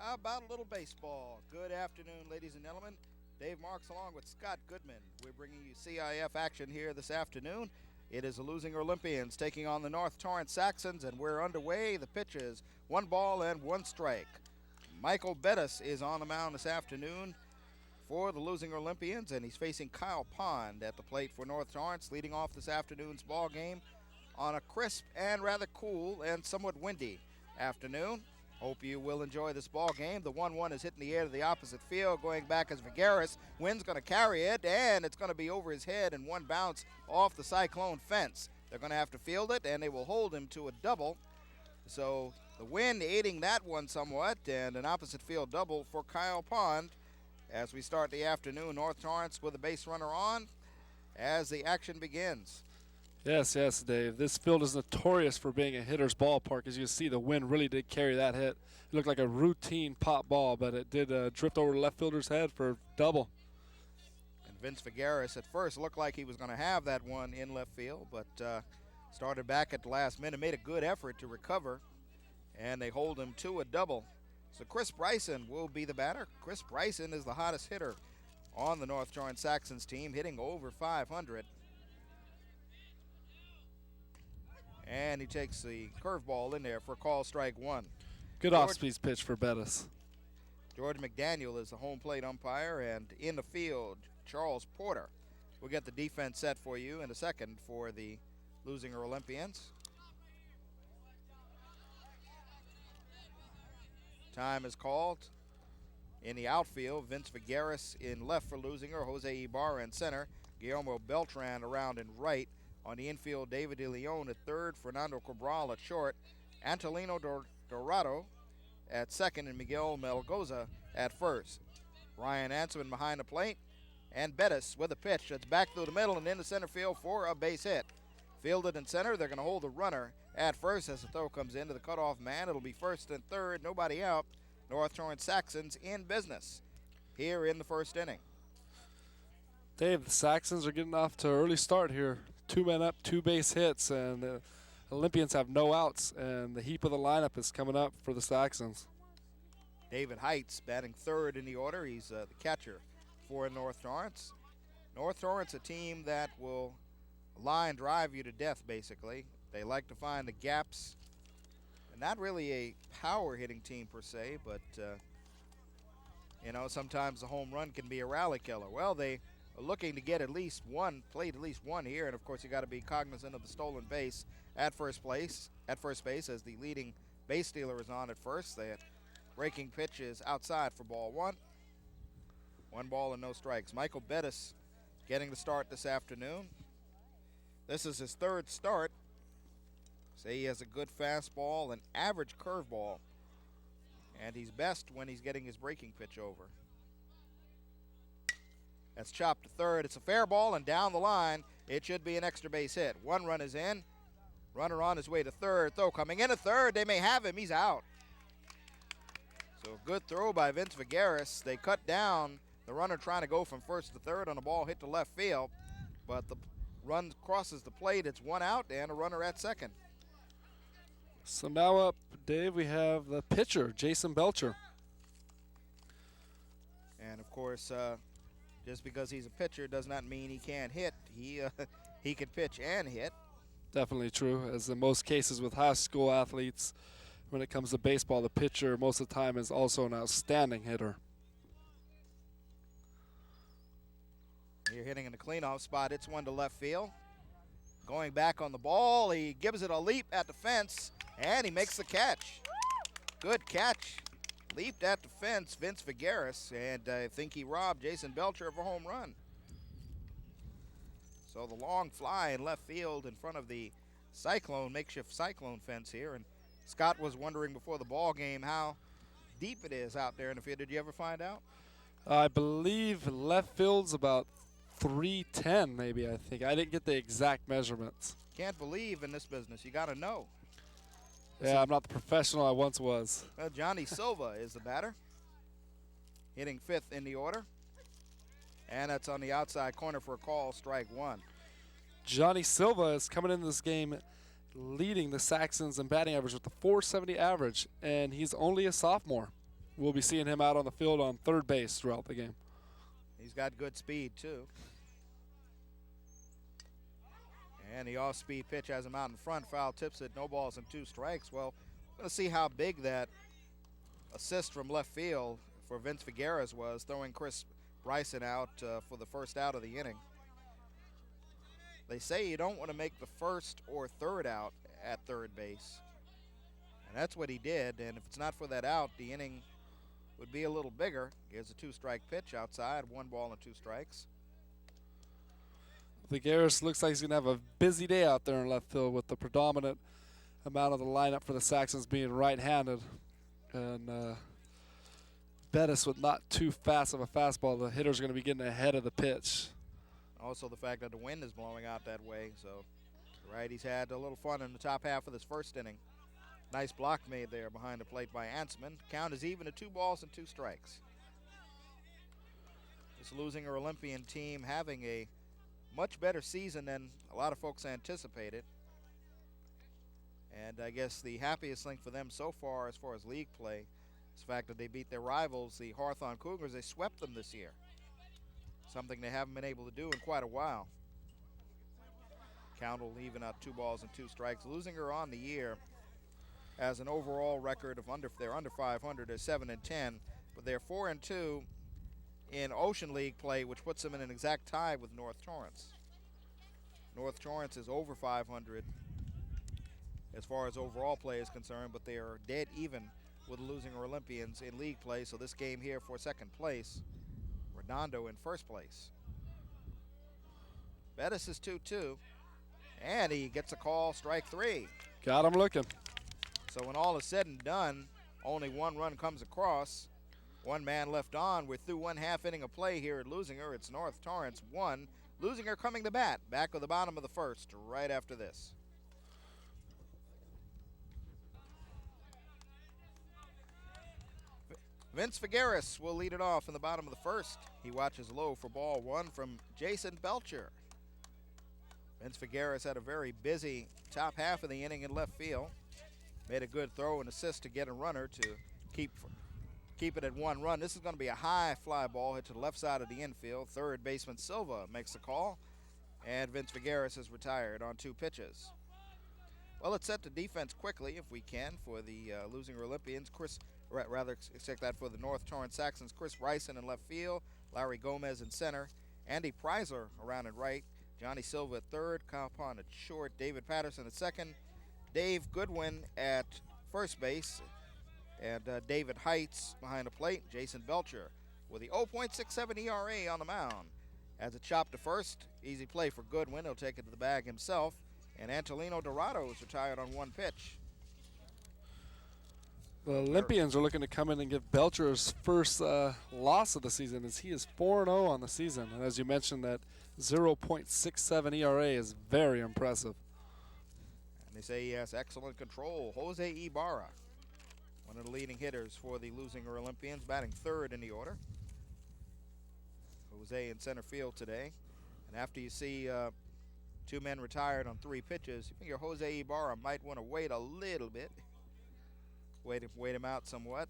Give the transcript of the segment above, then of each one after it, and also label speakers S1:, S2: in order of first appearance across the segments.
S1: How about a little baseball? Good afternoon, ladies and gentlemen. Dave Marks along with Scott Goodman. We're bringing you CIF action here this afternoon. It is the Leuzinger Olympians taking on the North Torrance Saxons, and we're underway. The pitch is 1 ball and 1 strike. Michael Bettis is on the mound this afternoon for the Leuzinger Olympians, and he's facing Kyle Pond at the plate for North Torrance, leading off this afternoon's ball game on a crisp and rather cool and somewhat windy afternoon. Hope you will enjoy this ball game. The 1-1 is hitting the air to the opposite field. Going back as Vigaris. Wynn's going to carry it, and it's going to be over his head and one bounce off the Cyclone fence. They're going to have to field it, and they will hold him to a double. So the wind aiding that one somewhat, and an opposite field double for Kyle Pond as we start the afternoon. North Torrance with a base runner on as the action begins.
S2: Yes, Dave. This field is notorious for being a hitter's ballpark. As you see, the wind really did carry that hit. It looked like a routine pop ball, but it did drift over the left fielder's head for double.
S1: And Vince Vigaris at first looked like he was going to have that one in left field, but started back at the last minute, made a good effort to recover, and they hold him to a double. So Chris Bryson will be the batter. Chris Bryson is the hottest hitter on the North Torrance Saxons team, hitting over 500. And he takes the curveball in there for call strike one.
S2: Good off-speed pitch for Bettis.
S1: George McDaniel is the home plate umpire, and in the field, Charles Porter. We'll get the defense set for you in a second for the Leuzinger Olympians. Time is called. In the outfield, Vince Vigaris in left for Leuzinger, Jose Ibarra in center, Guillermo Beltran around in right. On the infield, David De Leon at third, Fernando Cabral at short, Antolino Dorado at second, and Miguel Melgoza at first. Ryan Ansman behind the plate, and Bettis with a pitch that's back through the middle and into center field for a base hit. Fielded in center, they're going to hold the runner at first as the throw comes into the cutoff man. It'll be first and third, nobody out. North Torrance Saxons in business here in the first inning.
S2: Dave, the Saxons are getting off to an early start here. 2 men up, 2 base hits, and the Olympians have no outs, and the heap of the lineup is coming up for the Saxons.
S1: David Heights batting third in the order. He's the catcher for North Torrance. North Torrance, a team that will line drive you to death, basically. They like to find the gaps. And not really a power hitting team per se, but, sometimes the home run can be a rally killer. Well, they are looking to get at least one, played at least one here, and of course you got to be cognizant of the stolen base at first base as the leading base stealer is on at first. The breaking pitch is outside for ball one. 1 ball and no strikes. Michael Bettis getting the start this afternoon. This is his third start. Say he has a good fastball, an average curveball, and he's best when he's getting his breaking pitch over. That's chopped to third. It's a fair ball, and down the line, it should be an extra base hit. 1 run is in. Runner on his way to third. Throw coming in at third. They may have him. He's out. So good throw by Vince Vigaris. They cut down the runner trying to go from first to third on a ball hit to left field, but the run crosses the plate. It's 1 out and a runner at second.
S2: So now up, Dave, we have the pitcher, Jason Belcher.
S1: And, of course, just because he's a pitcher does not mean he can't hit. He can pitch and hit.
S2: Definitely true. As in most cases with high school athletes, when it comes to baseball, the pitcher most of the time is also an outstanding hitter.
S1: You're hitting in the cleanoff spot. It's 1 to left field. Going back on the ball, he gives it a leap at the fence, and he makes the catch. Good catch. Leaped at the fence, Vince Vigaris, and I think he robbed Jason Belcher of a home run. So the long fly in left field in front of the makeshift Cyclone fence here. And Scott was wondering before the ball game how deep it is out there in the field. Did you ever find out?
S2: I believe left field's about 310 maybe, I think. I didn't get the exact measurements.
S1: Can't believe in this business. You got to know.
S2: Yeah, I'm not the professional I once was.
S1: Well, Johnny Silva is the batter, hitting 5th in the order. And that's on the outside corner for a call, strike 1.
S2: Johnny Silva is coming into this game leading the Saxons in batting average with a .470 average, and he's only a sophomore. we'll be seeing him out on the field on third base throughout the game.
S1: He's got good speed, too. And the off-speed pitch has him out in front. Foul tips it, no balls and 2 strikes. Well, we're going to see how big that assist from left field for Vince Figueres was, throwing Chris Bryson out for the first out of the inning. They say you don't want to make the first or third out at third base. And that's what he did. And if it's not for that out, the inning would be a little bigger. Here's a 2-strike pitch outside, 1 ball and 2 strikes.
S2: Figueres looks like he's going to have a busy day out there in left field with the predominant amount of the lineup for the Saxons being right-handed. And Bettis with not too fast of a fastball. The hitter's going to be getting ahead of the pitch.
S1: Also the fact that the wind is blowing out that way. So the righties had a little fun in the top half of this first inning. Nice block made there behind the plate by Ansman. Count is even at 2 balls and 2 strikes. This Leuzinger Olympian team having a much better season than a lot of folks anticipated. And I guess the happiest thing for them so far as league play is the fact that they beat their rivals, the Hawthorne Cougars. They swept them this year. Something they haven't been able to do in quite a while. Count will even out 2 balls and 2 strikes. Leuzinger on the year has an overall record of they're under 500, they're 7-10, but they're 4-2 in Ocean League play, which puts them in an exact tie with North Torrance. North Torrance is over 500 as far as overall play is concerned, but they are dead even with the Leuzinger Olympians in league play. So this game here for second place, Redondo in first place. Bettis is 2-2, and he gets a call, strike 3.
S2: Got him looking.
S1: So when all is said and done, only 1 run comes across. 1 man left on. We're through 1/2 inning of play here at Leuzinger. It's North Torrance 1. Leuzinger coming to bat, back of the bottom of the first, right after this. Vince Figueres will lead it off in the bottom of the first. He watches low for ball 1 from Jason Belcher. Vince Figueres had a very busy top half of the inning in left field. Made a good throw and assist to get a runner to keep it at 1 run. This is going to be a high fly ball hit to the left side of the infield. Third baseman Silva makes the call, and Vince Figueres is retired on 2 pitches. Well, let's set the defense quickly, if we can, for the Leuzinger Olympians. Expect that for the North Torrance Saxons. Chris Bryson in left field, Larry Gomez in center, Andy Preiser around and right, Johnny Silva at third, Kyle Pond at short, David Patterson at second, Dave Goodwin at first base, and David Heights behind the plate. Jason Belcher with the 0.67 ERA on the mound. As a chop to first, easy play for Goodwin. He'll take it to the bag himself. And Antolino Dorado is retired on 1 pitch.
S2: The Olympians are looking to come in and give Belcher his first loss of the season, as he is 4-0 on the season. And as you mentioned, that 0.67 ERA is very impressive.
S1: And they say he has excellent control. Jose Ibarra, one of the leading hitters for the Leuzinger Olympians, batting third in the order. Jose in center field today. And after you see 2 men retired on 3 pitches, you figure Jose Ibarra might want to wait a little bit. Wait him out somewhat.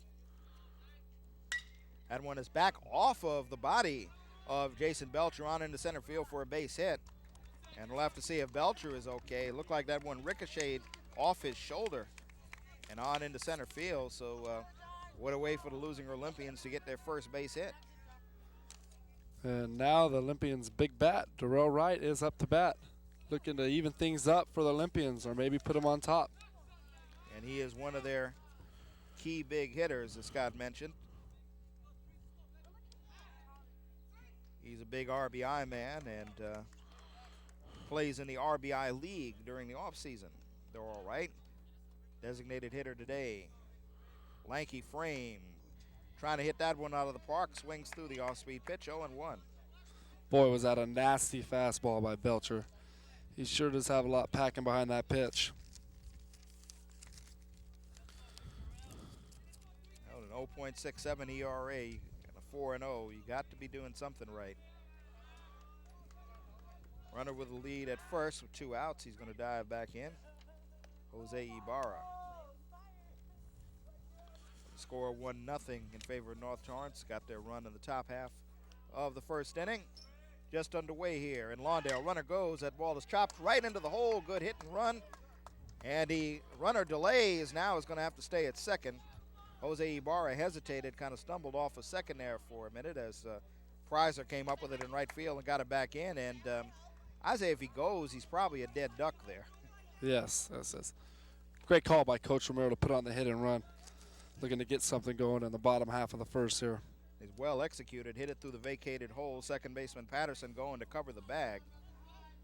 S1: That one is back off of the body of Jason Belcher on into center field for a base hit. And we'll have to see if Belcher is okay. It looked like that one ricocheted off his shoulder and on into center field. So what a way for the Leuzinger Olympians to get their first base hit.
S2: And now the Olympians' big bat, Darrell Wright, is up to bat. Looking to even things up for the Olympians, or maybe put them on top.
S1: And he is one of their key big hitters, as Scott mentioned. He's a big RBI man and plays in the RBI league during the offseason. They're all right. Designated hitter today. Lanky frame. Trying to hit that one out of the park. Swings through the off-speed pitch, 0-1.
S2: Boy, was that a nasty fastball by Belcher. He sure does have a lot packing behind that pitch.
S1: An 0.67 ERA and a 4-0. You got to be doing something right. Runner with the lead at first with 2 outs. He's going to dive back in. Jose Ibarra. Score 1-0 in favor of North Torrance. Got their run in the top half of the first inning. Just underway here in Lawndale. Runner goes. That ball is chopped right into the hole. Good hit and run. And the runner delays. Now is going to have to stay at second. Jose Ibarra hesitated, kind of stumbled off a second there for a minute as Prizer came up with it in right field and got it back in. And I say if he goes, he's probably a dead duck there.
S2: Yes. Great call by Coach Romero to put on the hit and run. Looking to get something going in the bottom half of the first here.
S1: He's well executed, hit it through the vacated hole. Second baseman Patterson going to cover the bag.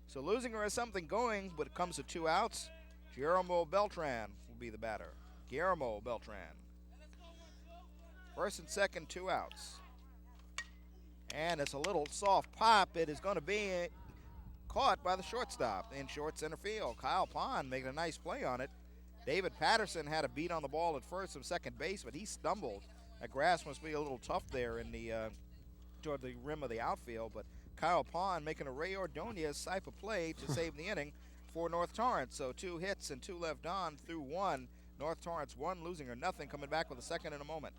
S1: So Leuzinger has something going, but it comes to 2 outs. Guillermo Beltran will be the batter. Guillermo Beltran. First and second, 2 outs. And it's a little soft pop. It is going to be caught by the shortstop in short center field. Kyle Pond making a nice play on it. David Patterson had a beat on the ball at first from second base, but he stumbled. That grass must be a little tough there in the toward the rim of the outfield. But Kyle Pond making a Ray Ordonez type of play to save the inning for North Torrance. So 2 hits and 2 left on through 1. North Torrance 1, Leuzinger nothing. Coming back with a second in a moment.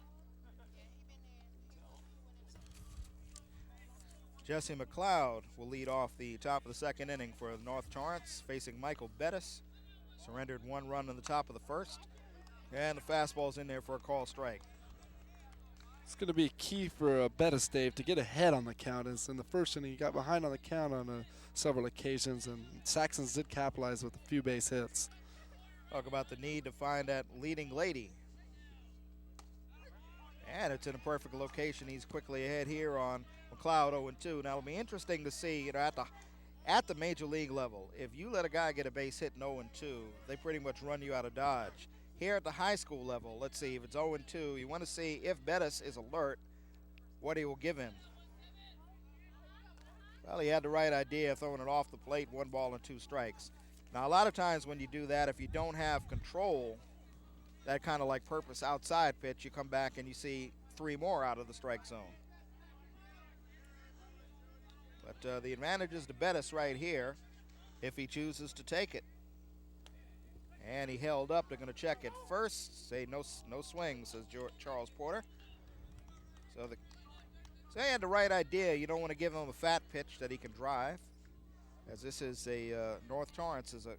S1: Jesse McLeod will lead off the top of the second inning for North Torrance, facing Michael Bettis. Surrendered 1 run in the top of the first. And the fastball's in there for a call strike.
S2: It's going to be key for Bettis, Dave, to get ahead on the count. As in the first inning, he got behind on the count on several occasions, and Saxons did capitalize with a few base hits.
S1: Talk about the need to find that leading lady. And it's in a perfect location. He's quickly ahead here on McLeod 0-2. Now it'll be interesting to see, at the major league level, if you let a guy get a base hit in 0-2, they pretty much run you out of Dodge. Here at the high school level, let's see, if it's 0-2, you want to see if Bettis is alert, what he will give him. Well, he had the right idea, throwing it off the plate, 1 ball and 2 strikes. Now, a lot of times when you do that, if you don't have control, that kind of like purpose outside pitch, you come back and you see 3 more out of the strike zone. But the advantage is to Bettis right here if he chooses to take it. And he held up. They're going to check it first. Say no swing, says Charles Porter. So he had the right idea. You don't want to give him a fat pitch that he can drive, as this is North Torrance is an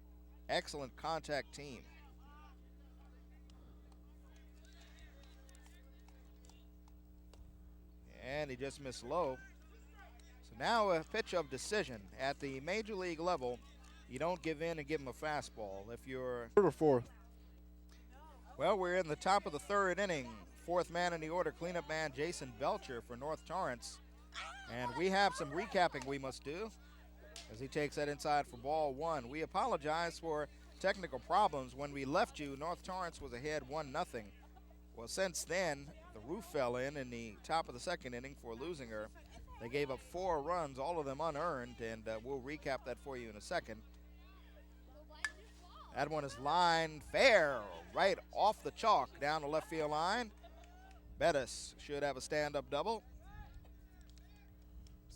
S1: excellent contact team. And he just missed low. So now a pitch of decision. At the major league level, you don't give in and give him a fastball. If you're
S2: third or fourth.
S1: Well, we're in the top of the third inning. 4th man in the order, cleanup man Jason Belcher for North Torrance. And we have some recapping we must do as he takes that inside for ball 1. We apologize for technical problems. When we left you, North Torrance was ahead 1-0. Well, since then, the roof fell in the top of the second inning for Leuzinger. They gave up 4 runs, all of them unearned, and we'll recap that for you in a second. That one is lined fair, right off the chalk, down the left field line. Bettis should have a stand-up double.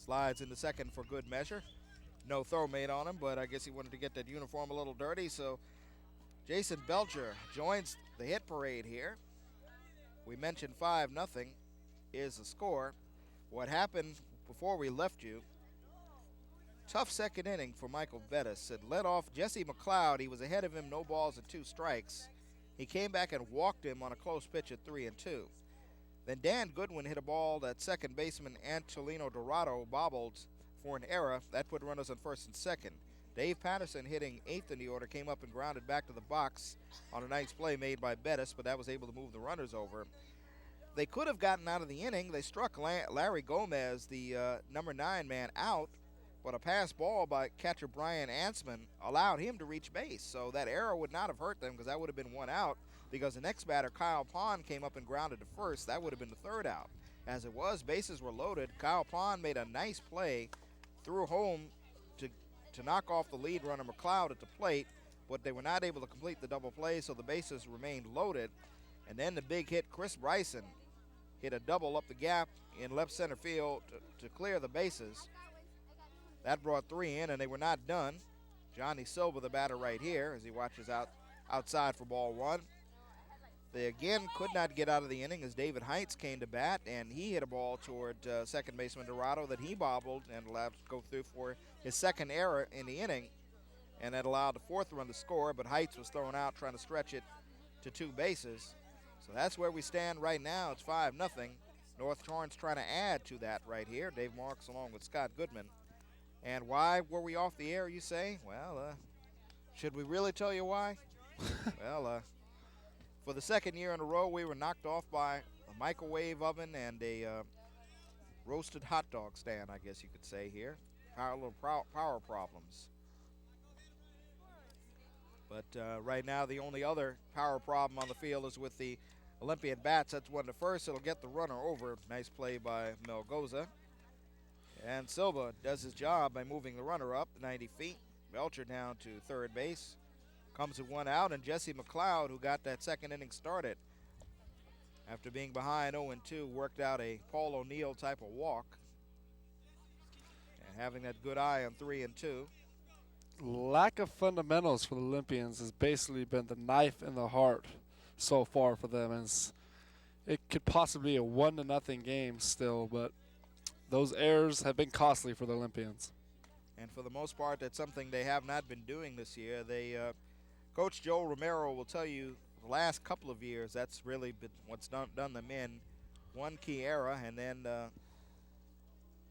S1: Slides into second for good measure. No throw made on him, but I guess he wanted to get that uniform a little dirty, so Jason Belcher joins the hit parade here. We mentioned 5-0 is the score. What happened before we left you, tough second inning for Michael Bettis. It led off Jesse McLeod. He was ahead of him, no balls and 2 strikes. He came back and walked him on a close pitch at 3-2. Then Dan Goodwin hit a ball that second baseman Antolino Dorado bobbled for an error. That put runners on first and second. Dave Patterson, hitting 8th in the order, came up and grounded back to the box on a nice play made by Bettis, but that was able to move the runners over. They could have gotten out of the inning. They struck Larry Gomez, the number 9 man, out, but a pass ball by catcher Brian Ansman allowed him to reach base. So that error would not have hurt them, because that would have been 1 out, because the next batter, Kyle Pond, came up and grounded to first. That would have been the 3rd out. As it was, bases were loaded. Kyle Pond made a nice play, threw home to knock off the lead runner McLeod at the plate, but they were not able to complete the double play, so the bases remained loaded. And then the big hit, Chris Bryson, hit a double up the gap in left center field to clear the bases. That brought 3 in, and they were not done. Johnny Silva, the batter right here, as he watches outside for ball 1. They again could not get out of the inning as David Heights came to bat, and he hit a ball toward second baseman Dorado that he bobbled and allowed to go through for his second error in the inning, and that allowed the fourth run to score, but Heights was thrown out trying to stretch it to 2 bases. So that's where we stand right now. It's 5-0. North Torrance trying to add to that right here. Dave Marks along with Scott Goodman. And why were we off the air, you say? Well, should we really tell you why? Well, for the second year in a row, we were knocked off by a microwave oven and a roasted hot dog stand, I guess you could say here. Little power problems. But right now, the only other power problem on the field is with the Olympian bats. That's one to first. It'll get the runner over. Nice play by Melgoza. And Silva does his job by moving the runner up 90 feet. Belcher down to third base. Comes with 1 out, and Jesse McLeod, who got that second inning started after being behind 0-2, worked out a Paul O'Neill type of walk. And having that good eye on 3-2.
S2: Lack of fundamentals for the Olympians has basically been the knife in the heart so far for them. And it could possibly be a 1-0 game still, but those errors have been costly for the Olympians.
S1: And for the most part, that's something they have not been doing this year. Coach Joe Romero will tell you the last couple of years that's really been what's done them in. One key error, and then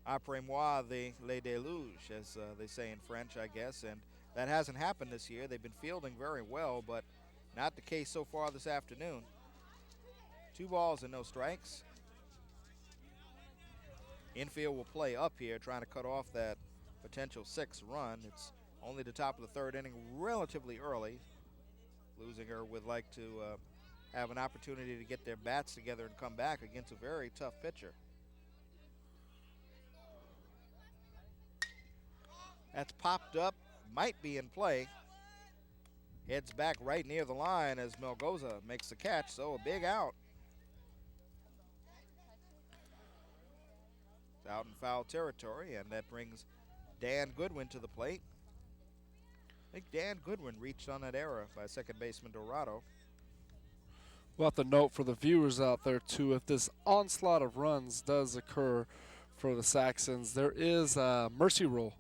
S1: après-moi le déluge, as they say in French, I guess. And that hasn't happened this year. They've been fielding very well, but not the case so far this afternoon. 2 balls and no strikes. Infield will play up here, trying to cut off that potential 6th run. It's only the top of the 3rd inning, relatively early. Leuzinger would like to have an opportunity to get their bats together and come back against a very tough pitcher. That's popped up, might be in play. Heads back right near the line as Melgoza makes the catch, so a big out. It's out in foul territory, and that brings Dan Goodwin to the plate. I think Dan Goodwin reached on that error by second baseman Dorado.
S2: We'll have to note for the viewers out there, too, if this onslaught of runs does occur for the Saxons, there is a mercy rule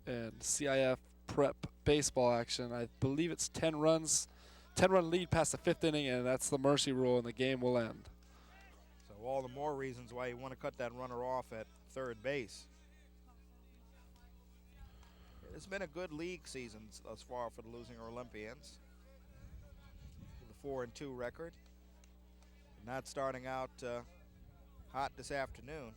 S2: in CIF prep baseball action. I believe it's 10-run lead past the 5th inning, and that's the mercy rule, and the game will end.
S1: So all the more reasons why you want to cut that runner off at third base. It's been a good league season thus far for the Leuzinger Olympians. With a 4-2 record. Not starting out hot this afternoon.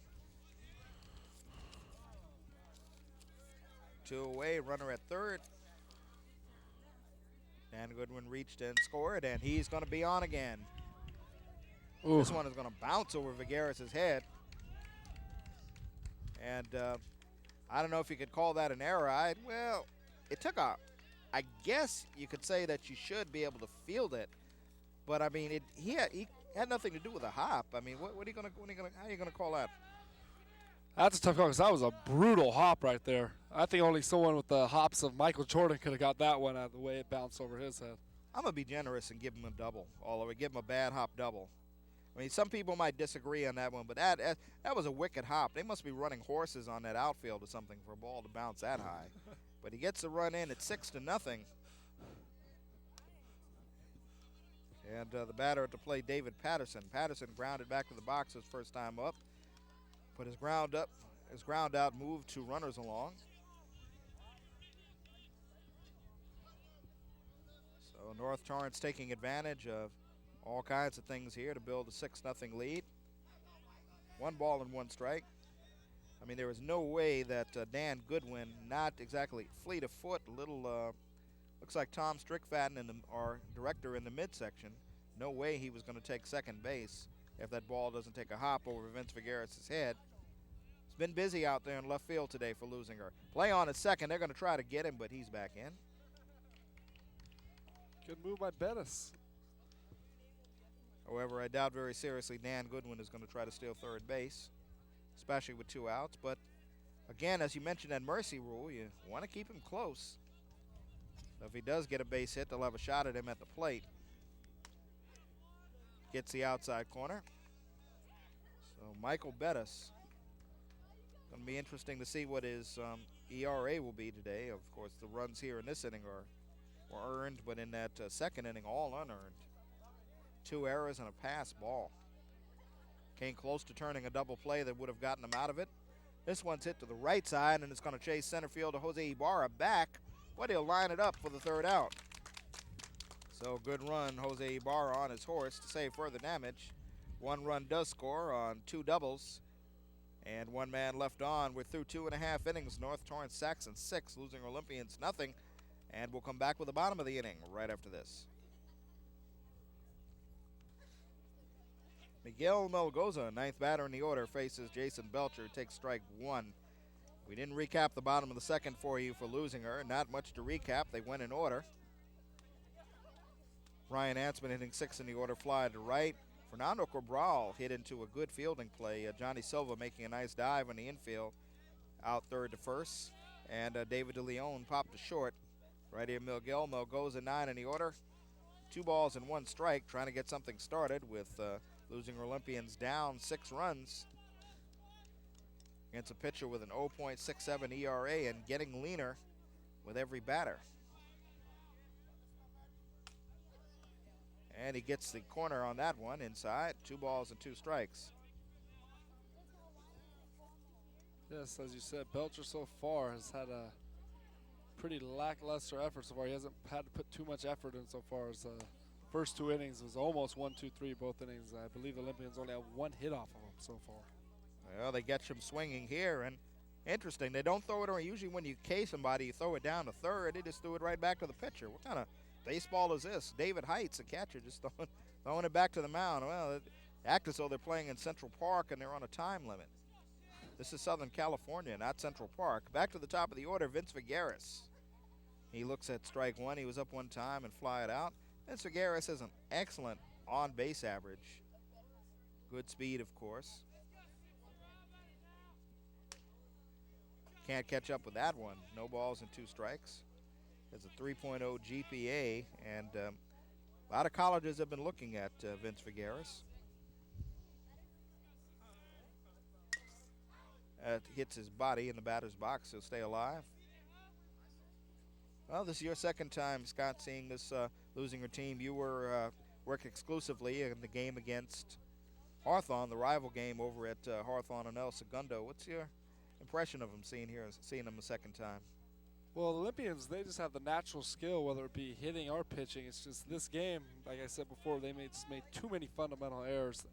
S1: 2 away, runner at third. Dan Goodwin reached and scored, and he's going to be on again. Ooh. This one is going to bounce over Vigueras' head. And I don't know if you could call that an error. Well, it took I guess you could say that you should be able to field it. But, I mean, he had nothing to do with a hop. I mean, how are you going to call that?
S2: That's a tough call because that was a brutal hop right there. I think only someone with the hops of Michael Jordan could have got that one out of the way it bounced over his head.
S1: I'm going to be generous and give him a double all the way, give him a bad hop double. I mean, some people might disagree on that one, but that was a wicked hop. They must be running horses on that outfield or something for a ball to bounce that high. But he gets the run in at 6-0. And the batter at the plate, David Patterson. Patterson grounded back to the box his first time up. Put his ground out, moved 2 runners along. So North Torrance taking advantage of all kinds of things here to build a 6-0 lead. 1 ball and 1 strike. I mean, there was no way that Dan Goodwin, not exactly fleet of foot, a little, looks like Tom Strickfaden, our director in the midsection. No way he was going to take second base if that ball doesn't take a hop over Vince Vigueras' head. It's been busy out there in left field today for Leuzinger. Play on at second. They're going to try to get him, but he's back in.
S2: Good move by Bettis.
S1: However, I doubt very seriously Dan Goodwin is going to try to steal third base, especially with 2 outs. But, again, as you mentioned that mercy rule, you want to keep him close. So if he does get a base hit, they'll have a shot at him at the plate. gets the outside corner. So Michael Bettis. Going to be interesting to see what his ERA will be today. Of course, the runs here in this inning were earned, but in that second inning, all unearned. 2 errors and a pass ball. Came close to turning a double play that would have gotten him out of it. This one's hit to the right side, and it's going to chase center field to Jose Ibarra back, but he'll line it up for the 3rd out. So good run, Jose Ibarra on his horse to save further damage. 1 run does score on 2 doubles, and 1 man left on. We're through 2.5 innings. North Torrance Saxon 6, losing Olympians nothing, and we'll come back with the bottom of the inning right after this. Miguel Melgoza, 9th batter in the order, faces Jason Belcher, takes strike 1. We didn't recap the bottom of the second for you for Leuzinger. Not much to recap. They went in order. Ryan Ansman hitting 6 in the order, fly to right. Fernando Cabral hit into a good fielding play. Johnny Silva making a nice dive on the infield, out 3rd to 1st. And David DeLeon popped to short. Right here, Miguel Melgoza, 9 in the order. 2 balls and 1 strike, trying to get something started with losing Olympians down 6 runs against a pitcher with an 0.67 ERA and getting leaner with every batter. And he gets the corner on that one inside. 2 balls and 2 strikes.
S2: Yes, as you said, Belcher so far has had a pretty lackluster effort so far. He hasn't had to put too much effort in so far. As first 2 innings was almost 1-2-3 both innings. I believe the Olympians only have 1 hit off of him so far.
S1: Well, they get him swinging here, and interesting, they don't throw it around. Usually when you K somebody, you throw it down to 3rd. They just threw it right back to the pitcher. What kind of baseball is this? David Heights, a catcher, just throwing it back to the mound. Well, it act as though they're playing in Central Park and they're on a time limit. This is Southern California, not Central Park. Back to the top of the order, Vince Figueres. He looks at strike 1. He was up 1 time and fly it out. Vince Figueres has an excellent on-base average. Good speed, of course. Can't catch up with that one. No balls and 2 strikes. Has a 3.0 GPA, and a lot of colleges have been looking at Vince Figueres. Hits his body in the batter's box. He'll stay alive. Well, this is your 2nd time, Scott, seeing this Leuzinger team. You were work exclusively in the game against Hawthorne, the rival game over at Hawthorne and El Segundo. What's your impression of them seeing them the 2nd time?
S2: Well, the Olympians, they just have the natural skill, whether it be hitting or pitching. It's just this game, like I said before, they just made too many fundamental errors.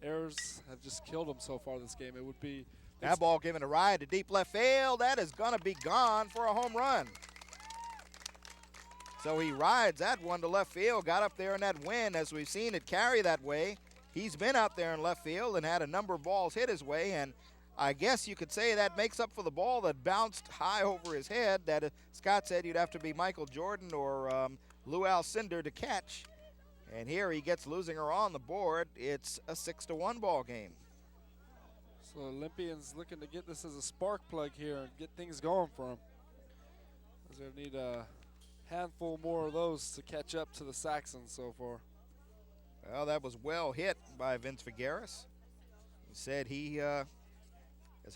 S2: Errors have just killed them so far this game. It would be
S1: that ball given a ride to deep left field. That is going to be gone for a home run. So he rides that one to left field, got up there in that wind, as we've seen it carry that way. He's been out there in left field and had a number of balls hit his way, and I guess you could say that makes up for the ball that bounced high over his head that Scott said you'd have to be Michael Jordan or Lou Alcindor to catch. And here he gets Leuzinger on the board. It's a 6-1 ball game.
S2: So Olympians looking to get this as a spark plug here and get things going for them. They're going to need a handful more of those to catch up to the Saxons so far.
S1: Well, that was well hit by Vince Figueres. He said he has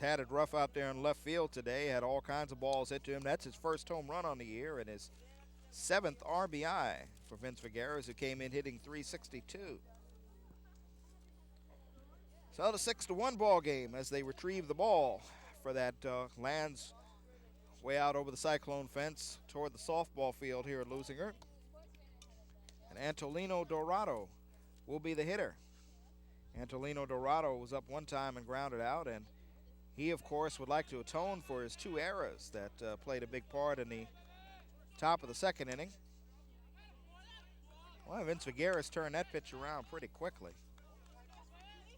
S1: had it rough out there in left field today, had all kinds of balls hit to him. That's his 1st home run on the year and his 7th RBI for Vince Figueres, who came in hitting .362. So the 6-1 ball game as they retrieve the ball for that lands way out over the cyclone fence toward the softball field here at Leuzinger. And Antolino Dorado will be the hitter. Antolino Dorado was up 1 time and grounded out, and he, of course, would like to atone for his 2 errors that played a big part in the top of the 2nd inning. Well, Vince Figueres turned that pitch around pretty quickly.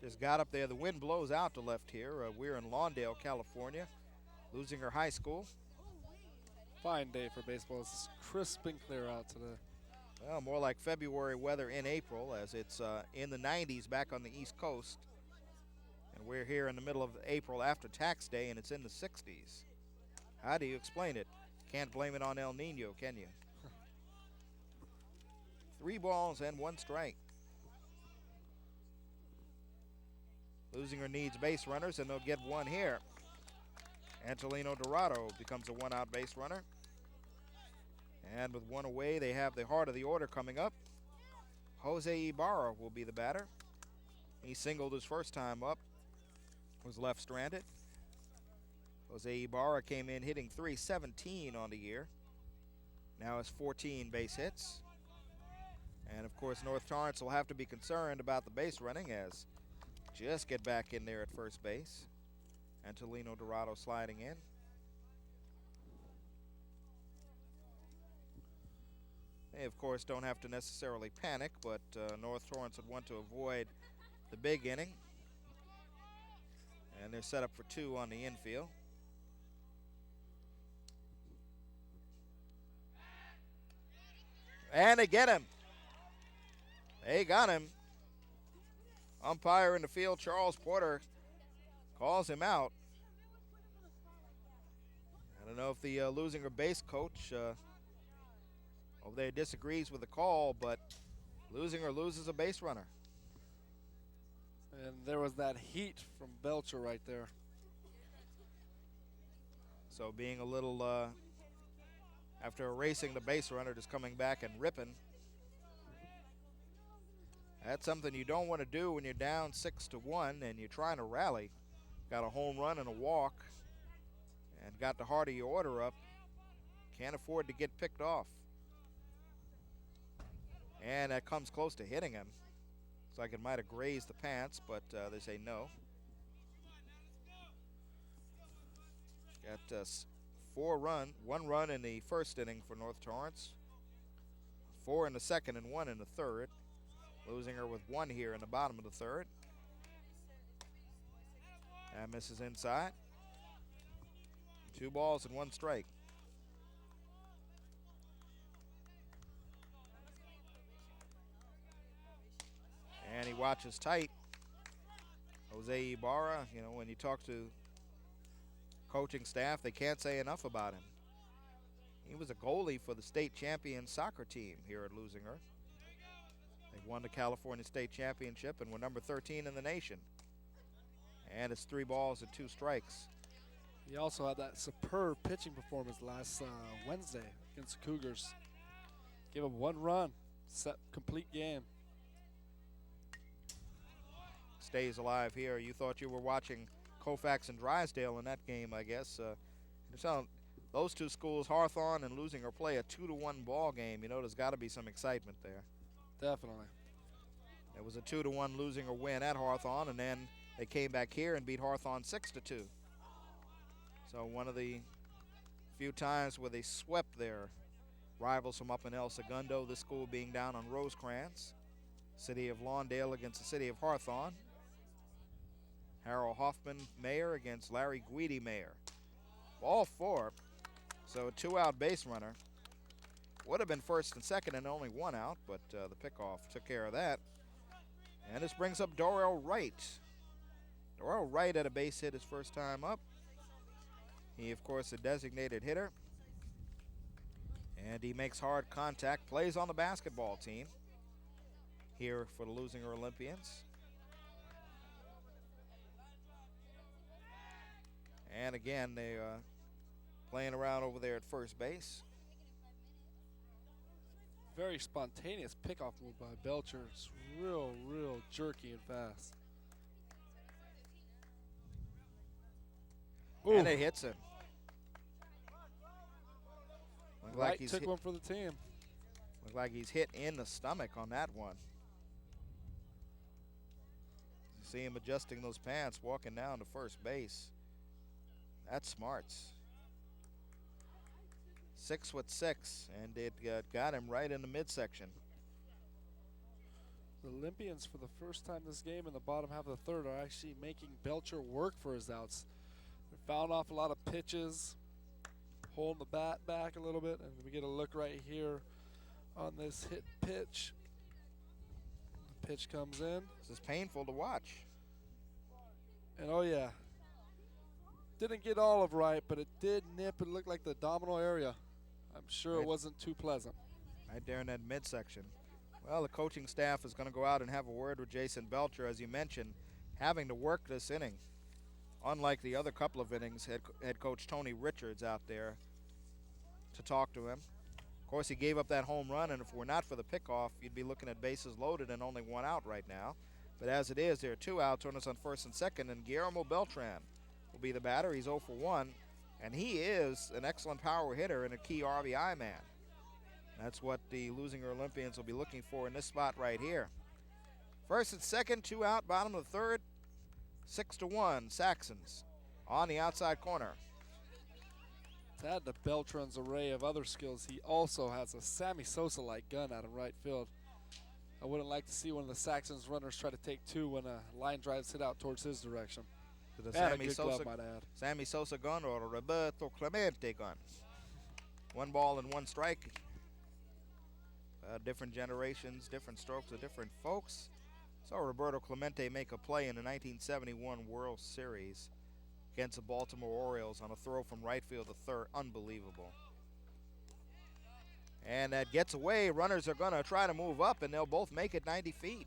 S1: Just got up there. The wind blows out to left here. We're in Lawndale, California, Leuzinger High School.
S2: Fine day for baseball. It's crisp and clear out today.
S1: Well, more like February weather in April, as it's in the 90s back on the East Coast. And we're here in the middle of April after tax day, and it's in the 60s. How do you explain it? Can't blame it on El Nino, can you? 3 balls and 1 strike. Leuzinger needs base runners, and they'll get one here. Angelino Dorado becomes a one-out base runner. And with one away, they have the heart of the order coming up. Jose Ibarra will be the batter. He singled his first time up, was left stranded. Jose Ibarra came in hitting .317 on the year. Now has 14 base hits. And of course, North Torrance will have to be concerned about the base running as just get back in there at first base. Angelino Dorado sliding in. They, of course, don't have to necessarily panic, but North Torrance would want to avoid the big inning. And they're set up for 2 on the infield. And they get him. They got him. Umpire in the field, Charles Porter, calls him out. I don't know if the Leuzinger base coach over there disagrees with the call, but Leuzinger loses a base runner.
S2: And there was that heat from Belcher right there.
S1: So being a little, after erasing the base runner, just coming back and ripping. That's something you don't want to do when you're down 6-1 and you're trying to rally. Got a home run and a walk and got the heart of your order up. Can't afford to get picked off. And that comes close to hitting him. Looks like it might have grazed the pants, but they say no. Got 1 run in the first inning for North Torrance. 4 in the second and 1 in the third. Leuzinger with 1 here in the bottom of the third. That misses inside. 2 balls and 1 strike. And he watches tight. Jose Ibarra, you know, when you talk to coaching staff, they can't say enough about him. He was a goalie for the state champion soccer team here at Leuzinger. They won the California State Championship and were number 13 in the nation. And it's 3 balls and 2 strikes.
S2: He also had that superb pitching performance last Wednesday against the Cougars. Gave him 1 run, set complete game.
S1: Stays alive here. You thought you were watching Colfax and Drysdale in that game, I guess. Those 2 schools, Hawthorne and Leuzinger, play a 2-1 ball game. You know, there's got to be some excitement there.
S2: Definitely.
S1: It was a 2-1 Leuzinger win at Hawthorne, and then they came back here and beat Hawthorne 6-2. So one of the few times where they swept their rivals from up in El Segundo, this school being down on Rosecrans. City of Lawndale against the city of Hawthorne. Harold Hoffman, mayor, against Larry Guidi, mayor. Ball 4, so a 2-out base runner. Would have been first and second and only 1 out, but the pickoff took care of that. And this brings up Dorrell Wright. Dorrell Wright had a base hit his first time up. He, of course, a designated hitter. And he makes hard contact, plays on the basketball team here for the Leuzinger Olympians. And again, they are playing around over there at first base.
S2: Very spontaneous pickoff move by Belcher. It's real jerky and fast.
S1: And it hits him.
S2: Wright took one for the team.
S1: Looked like he's hit in the stomach on that one. You see him adjusting those pants, walking down to first base. That's smarts. 6'6", and it got him right in the midsection.
S2: The Olympians, for the first time this game in the bottom half of the third, are actually making Belcher work for his outs. They're fouling off a lot of pitches, holding the bat back a little bit, and we get a look right here on this hit pitch. The pitch comes in.
S1: This is painful to watch.
S2: And oh yeah, didn't get all of right, but it did nip. It looked like the abdominal area. I'm sure it wasn't too pleasant.
S1: Right there in that midsection. Well, the coaching staff is going to go out and have a word with Jason Belcher. As you mentioned, having to work this inning. Unlike the other couple of innings, head coach Tony Richards out there to talk to him. Of course, he gave up that home run, and if we're not for the pickoff, you'd be looking at bases loaded and only one out right now. But as it is, there are 2 outs, runners on first and second, and Guillermo Beltran will be the batter. He's 0 for 1, and he is an excellent power hitter and a key RBI man. That's what the Leuzinger Olympians will be looking for in this spot right here. First and second, 2 out, bottom of the third, 6-1, Saxons on the outside corner.
S2: To add to Beltran's array of other skills, he also has a Sammy Sosa-like gun out in right field. I wouldn't like to see one of the Saxons runners try to take 2 when a line drive's hit out towards his direction.
S1: The
S2: And a good glove, might add.
S1: Sammy Sosa gun or Roberto Clemente gun. 1 ball and 1 strike. Different generations, different strokes of different folks. Saw Roberto Clemente make a play in the 1971 World Series against the Baltimore Orioles on a throw from right field to third. Unbelievable. And that gets away. Runners are going to try to move up, and they'll both make it 90 feet.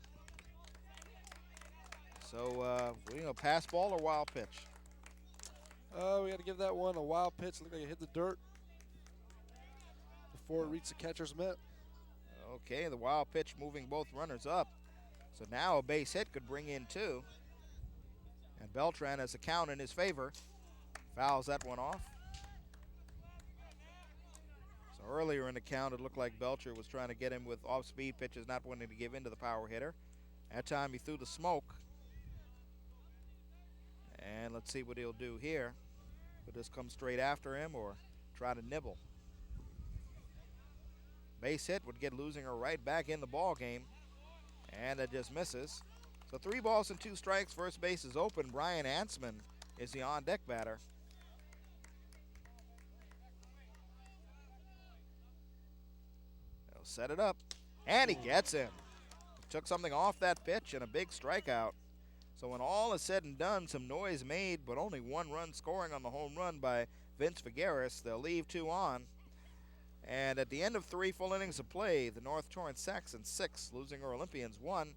S1: So, pass ball or wild pitch?
S2: We got to give that one a wild pitch. Looked like it hit the dirt before it reached the catcher's mitt.
S1: Okay, the wild pitch moving both runners up. So now a base hit could bring in 2. And Beltran has the count in his favor. Fouls that one off. So earlier in the count, it looked like Belcher was trying to get him with off-speed pitches, not wanting to give in to the power hitter. That time he threw the smoke. And let's see what he'll do here. Will this come straight after him or try to nibble? Base hit would get Leuzinger right back in the ball game. And it just misses. So 3 balls and 2 strikes. First base is open. Brian Ansman is the on-deck batter. He'll set it up. And he gets him. Took something off that pitch and a big strikeout. So when all is said and done, some noise made, but only 1 run scoring on the home run by Vince Figueres. They'll leave 2 on. And at the end of 3 full innings of play, the North Torrance Saxons 6, Leuzinger Olympians 1,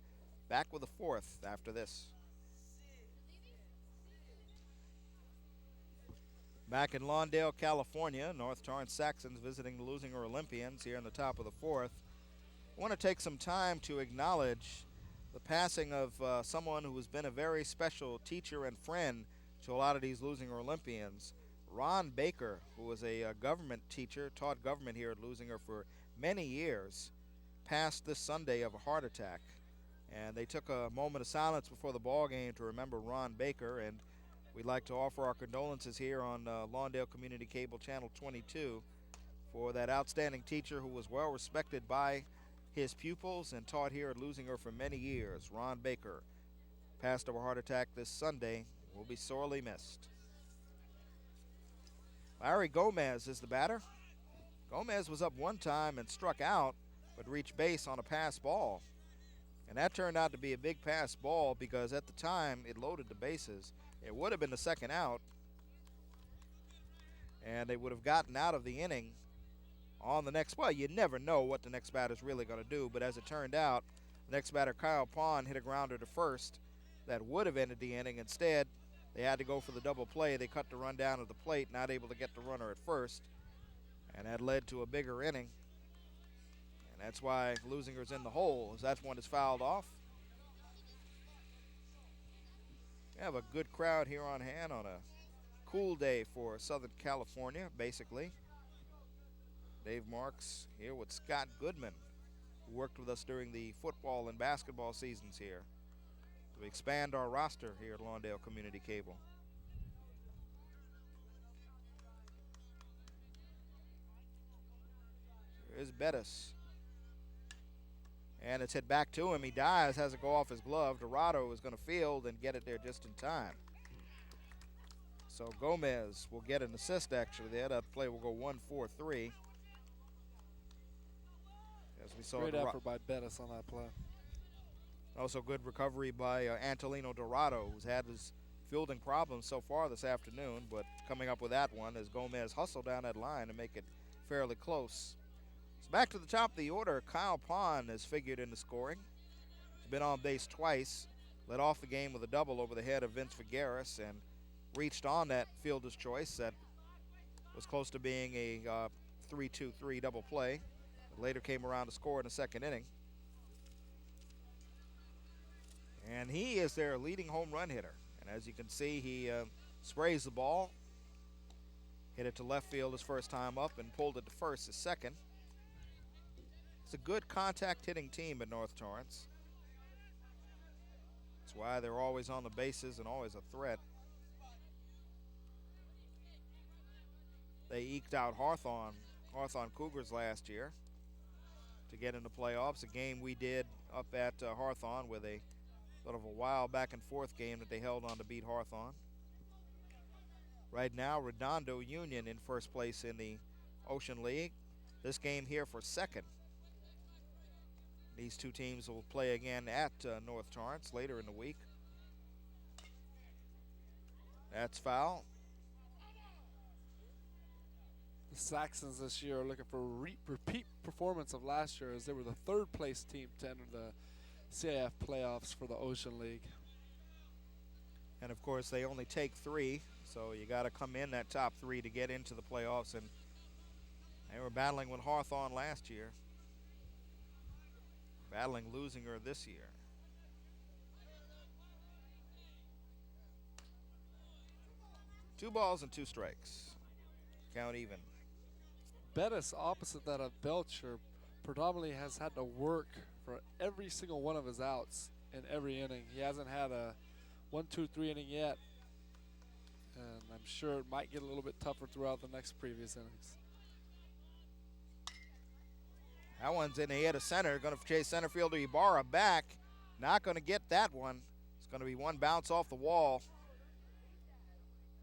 S1: back with a 4th after this. Back in Lawndale, California, North Torrance Saxons visiting the Leuzinger Olympians here in the top of the 4th. I want to take some time to acknowledge the passing of someone who has been a very special teacher and friend to a lot of these Leuzinger Olympians. Ron Baker, who was a government teacher, taught government here at Leuzinger for many years, passed this Sunday of a heart attack. And they took a moment of silence before the ball game to remember Ron Baker, and we'd like to offer our condolences here on Lawndale Community Cable Channel 22 for that outstanding teacher who was well respected by his pupils and taught here at Leuzinger for many years. Ron Baker passed of a heart attack this Sunday, will be sorely missed. Larry Gomez is the batter. Gomez was up 1 time and struck out, but reached base on a pass ball. And that turned out to be a big pass ball because at the time it loaded the bases. It would have been the 2nd out, and they would have gotten out of the inning on the next. Well, you never know what the next batter's really going to do, but as it turned out, the next batter, Kyle Pond, hit a grounder to first that would have ended the inning. Instead, they had to go for the double play. They cut the run down at the plate, not able to get the runner at first, and that led to a bigger inning. And that's why Leuzinger's in the hole, as that one is fouled off. We have a good crowd here on hand on a cool day for Southern California, basically. Dave Marks here with Scott Goodman, who worked with us during the football and basketball seasons here to expand our roster here at Lawndale Community Cable. Here's Bettis. And it's hit back to him. He dives, has it go off his glove. Dorado is going to field and get it there just in time. So Gomez will get an assist actually there. That play will go 1-4-3. As we saw,
S2: great effort by Bettis on that play.
S1: Also good recovery by Antolino Dorado, who's had his fielding problems so far this afternoon, but coming up with that one as Gomez hustled down that line to make it fairly close. So back to the top of the order, Kyle Pond has figured in the scoring. He's been on base twice. led off the game with a double over the head of Vince Figueres and reached on that fielder's choice that was close to being a 3-2-3 double play. But later came around to score in the second inning. And he is their leading home run hitter. And as you can see, he sprays the ball, hit it to left field his first time up, and pulled it to first his second. It's a good contact hitting team at North Torrance. That's why they're always on the bases and always a threat. They eked out Hawthorne Cougars last year to get into playoffs, a game we did up at Hawthorne with a sort of a wild back and forth game that they held on to beat Hawthorne. Right now, Redondo Union in first place in the Ocean League. This game here for second. These two teams will play again at North Torrance later in the week. That's foul.
S2: The Saxons this year are looking for a repeat performance of last year, as they were the third place team to enter the CIF playoffs for the Ocean League.
S1: And of course, they only take 3, so you got to come in that top 3 to get into the playoffs. And they were battling with Hawthorne last year, battling Leuzinger this year. Two balls and 2 strikes. Count even.
S2: Bettis, opposite that of Belcher, predominantly has had to work for every single one of his outs in every inning. He hasn't had a 1-2-3 inning yet, and I'm sure it might get a little bit tougher throughout the next previous innings.
S1: That one's in the air to center. Going to chase center fielder Ibarra back. Not going to get that one. It's going to be one bounce off the wall.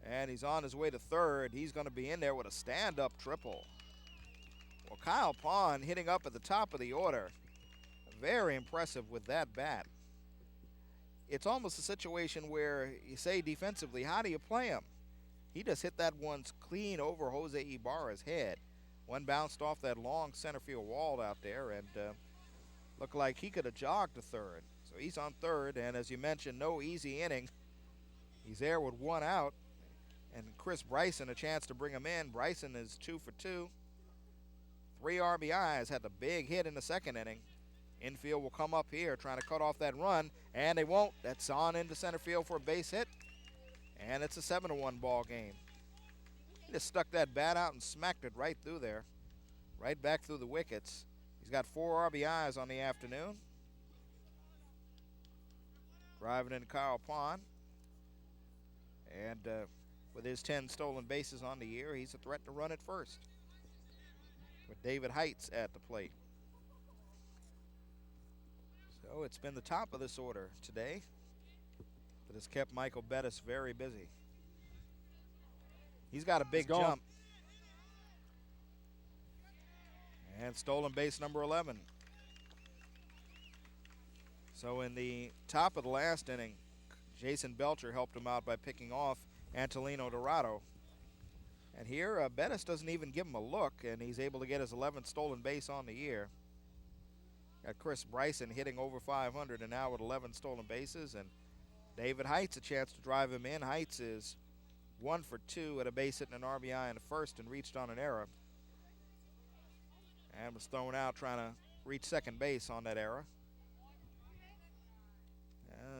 S1: And he's on his way to third. He's going to be in there with a stand-up triple. Well, Kyle Pond hitting up at the top of the order. Very impressive with that bat. It's almost a situation where you say defensively, how do you play him? He just hit that one clean over Jose Ibarra's head. One bounced off that long center field wall out there and looked like he could have jogged to third. So he's on third, and as you mentioned, no easy inning. He's there with 1 out. And Chris Bryson a chance to bring him in. Bryson is 2 for 2. 3 RBIs, had the big hit in the second inning. Infield will come up here trying to cut off that run, and they won't. That's on into center field for a base hit, and it's a 7-1 ball game. He just stuck that bat out and smacked it right through there, right back through the wickets. He's got 4 RBIs on the afternoon. Driving in Kyle Pond, and with his 10 stolen bases on the year, he's a threat to run at first. With David Heights at the plate. So it's been the top of this order today that has kept Michael Bettis very busy. He's got a big jump. And stolen base number 11. So in the top of the last inning, Jason Belcher helped him out by picking off Antolino Dorado. And here, Bettis doesn't even give him a look, and he's able to get his 11th stolen base on the year. Got Chris Bryson hitting over 500 and now with 11 stolen bases, and David Heights a chance to drive him in. Heights is 1 for 2 at a base hit and an RBI in the first and reached on an error. And was thrown out trying to reach second base on that error.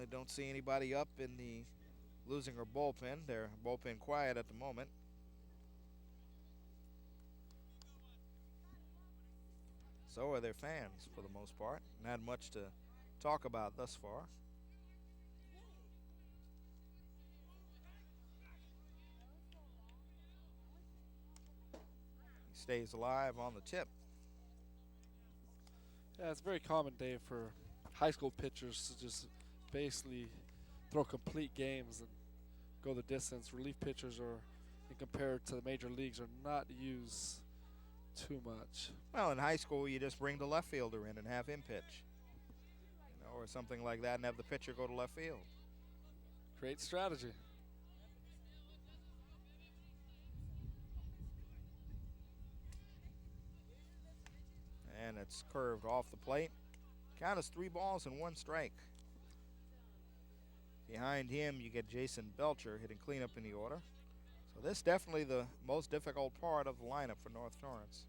S1: I don't see anybody up in the Leuzinger bullpen. They're bullpen quiet at the moment. So are their fans for the most part. Not much to talk about thus far. He stays alive on the tip.
S2: Yeah, it's a very common day for high school pitchers to just basically throw complete games and go the distance. Relief pitchers are, compared to the major leagues, are not used too much.
S1: Well, in high school, you just bring the left fielder in and have him pitch, or something like that, and have the pitcher go to left field.
S2: Great strategy.
S1: And it's curved off the plate. Count is 3 balls and 1 strike. Behind him, you get Jason Belcher hitting cleanup in the order. So this is definitely the most difficult part of the lineup for North Torrance.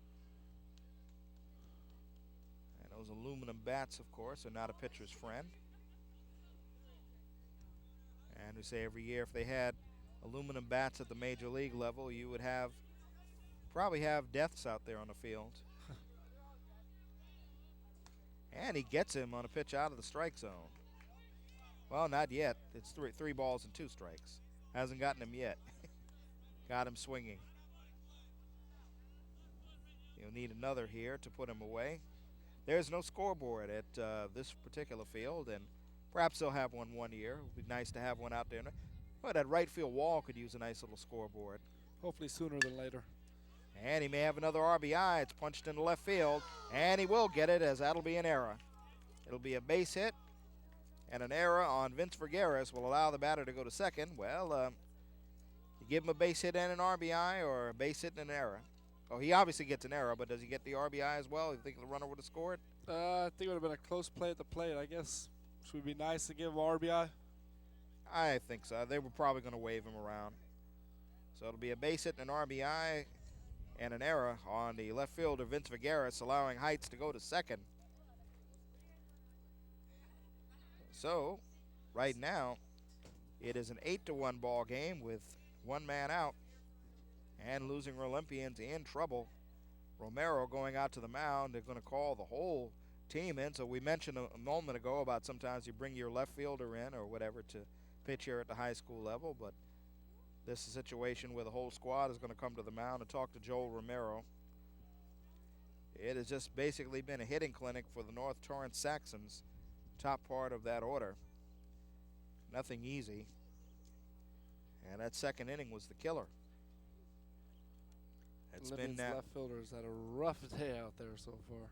S1: And those aluminum bats, of course, are not a pitcher's friend. And we say every year if they had aluminum bats at the major league level, you would probably have deaths out there on the field. And he gets him on a pitch out of the strike zone. Well, not yet. It's three balls and 2 strikes. Hasn't gotten him yet. Got him swinging. You'll need another here to put him away. There's no scoreboard at this particular field, and perhaps they'll have one year. It would be nice to have one out there. But that right field wall could use a nice little scoreboard.
S2: Hopefully sooner than later.
S1: And he may have another RBI. It's punched into left field, and he will get it, as that'll be an error. It'll be a base hit, and an error on Vince Vergara will allow the batter to go to second. Well, you give him a base hit and an RBI, or a base hit and an error. Oh, he obviously gets an error, but does he get the RBI as well? You think the runner would have scored?
S2: I think it would have been a close play at the plate, I guess. Which would be nice to give him RBI.
S1: I think so. They were probably going to wave him around. So it'll be a base hit and an RBI and an error on the left fielder, Vince Vergara, allowing Heights to go to second. So, right now, it is an 8-1 ball game with 1 man out. And Leuzinger Olympians in trouble. Romero going out to the mound. They're going to call the whole team in. So we mentioned a moment ago about sometimes you bring your left fielder in or whatever to pitch here at the high school level. But this is a situation where the whole squad is going to come to the mound and talk to Joel Romero. It has just basically been a hitting clinic for the North Torrance Saxons. Top part of that order. Nothing easy. And that second inning was the killer. It's been
S2: now. Left fielders had a rough day out there so far.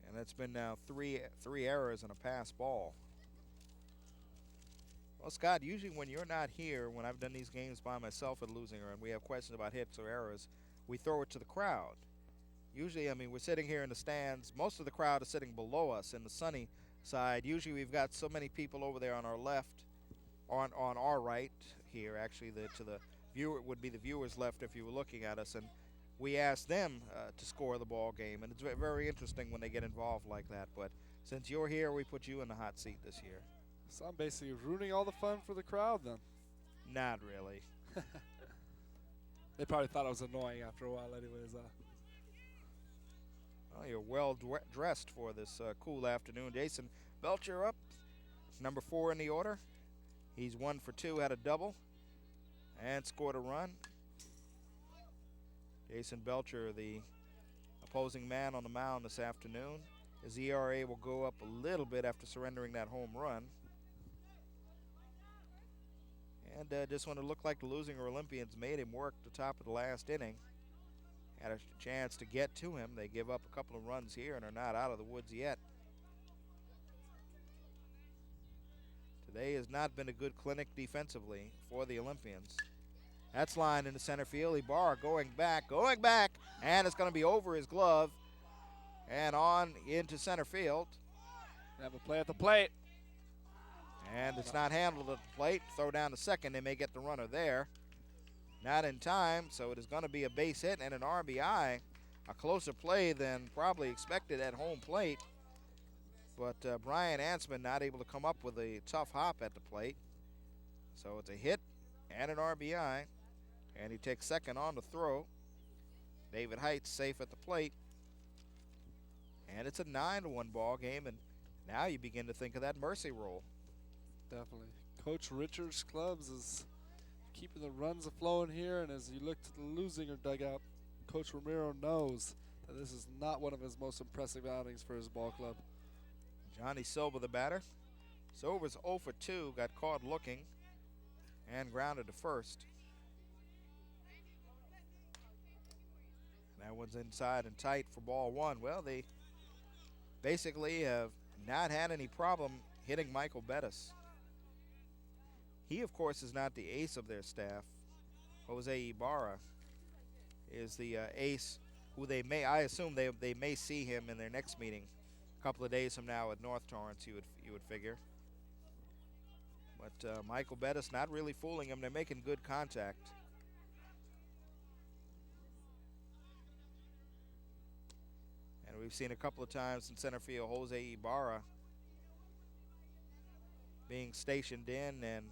S1: And it's been now three errors and a pass ball. Well, Scott, usually when you're not here, when I've done these games by myself at Leuzinger and we have questions about hits or errors, we throw it to the crowd. Usually, I mean, we're sitting here in the stands. Most of the crowd is sitting below us in the sunny side. Usually we've got so many people over there on our left, on our right here, actually, to the viewer would be the viewer's left if you were looking at us, and we asked them to score the ball game, and it's very interesting when they get involved like that. But since you're here, we put you in the hot seat this year.
S2: So I'm basically ruining all the fun for the crowd then.
S1: Not really.
S2: They probably thought I was annoying after a while anyways.
S1: Well, you're well dressed for this cool afternoon. Jason Belcher up, number 4 in the order. He's 1 for 2, had a double, and scored a run. Jason Belcher, the opposing man on the mound this afternoon. His ERA will go up a little bit after surrendering that home run. And just when it looked like the Leuzinger Olympians made him work the top of the last inning, had a chance to get to him. They give up a couple of runs here and are not out of the woods yet. Today has not been a good clinic defensively for the Olympians. That's line into center field. Ibarra going back, and it's going to be over his glove and on into center field.
S2: Have a play at the plate.
S1: And it's not handled at the plate. Throw down to second. They may get the runner there. Not in time, so it is going to be a base hit and an RBI. A closer play than probably expected at home plate. But Brian Ansman not able to come up with a tough hop at the plate. So it's a hit and an RBI. And he takes second on the throw. David Heights safe at the plate. And it's a 9-1 ball game. And now you begin to think of that mercy rule.
S2: Definitely. Coach Richards' clubs is keeping the runs flowing here. And as you look to the Leuzinger dugout, Coach Romero knows that this is not one of his most impressive outings for his ball club.
S1: Johnny Silva, the batter. Silva's 0 for 2, got caught looking and grounded to first. That one's inside and tight for ball 1. Well, they basically have not had any problem hitting Michael Bettis. He, of course, is not the ace of their staff. Jose Ibarra is the ace who they may, I assume they may see him in their next meeting a couple of days from now at North Torrance, you would figure. Michael Bettis not really fooling him. They're making good contact. And we've seen a couple of times in center field Jose Ibarra being stationed in, and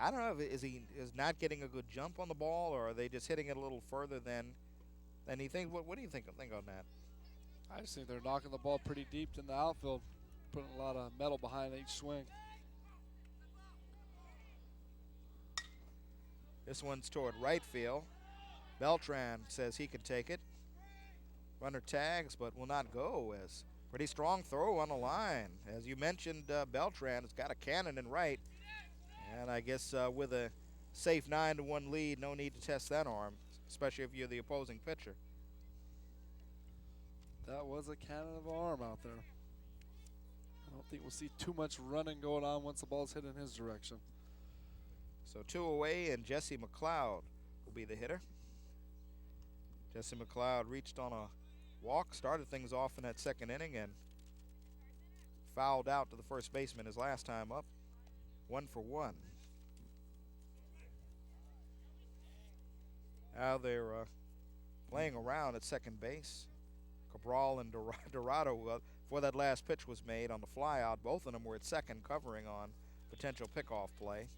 S1: I don't know, is he not getting a good jump on the ball, or are they just hitting it a little further than he thinks? What do you think on that?
S2: I just think they're knocking the ball pretty deep in the outfield, putting a lot of metal behind each swing.
S1: This one's toward right field. Beltran says he can take it. Runner tags but will not go, as pretty strong throw on the line. As you mentioned, Beltran has got a cannon in right. And I guess with a safe 9-1 lead, no need to test that arm, especially if you're the opposing pitcher.
S2: That was a cannon of an arm out there. I don't think we'll see too much running going on once the ball's hit in his direction.
S1: So 2 away, and Jesse McLeod will be the hitter. Jesse McLeod reached on a walk, started things off in that second inning, and fouled out to the first baseman his last time up. 1 for 1. Now they're playing around at second base. Cabral and Dorado, before that last pitch was made on the flyout, both of them were at second covering on potential pickoff play.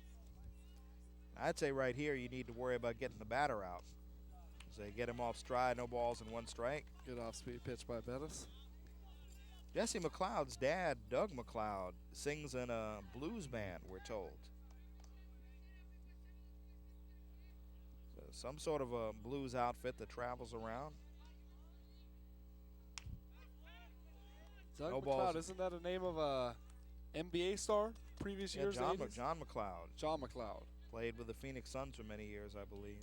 S1: I'd say right here you need to worry about getting the batter out. As they get him off stride, no balls and 1 strike.
S2: Good off-speed pitch by Bettis.
S1: Jesse McLeod's dad, Doug McLeod, sings in a blues band, we're told. So some sort of a blues outfit that travels around.
S2: Doug
S1: No
S2: McLeod,
S1: balls.
S2: isn't that a name of a NBA star previous years?
S1: John
S2: 80s?
S1: McLeod.
S2: John McLeod.
S1: Played with the Phoenix Suns for many years, I believe.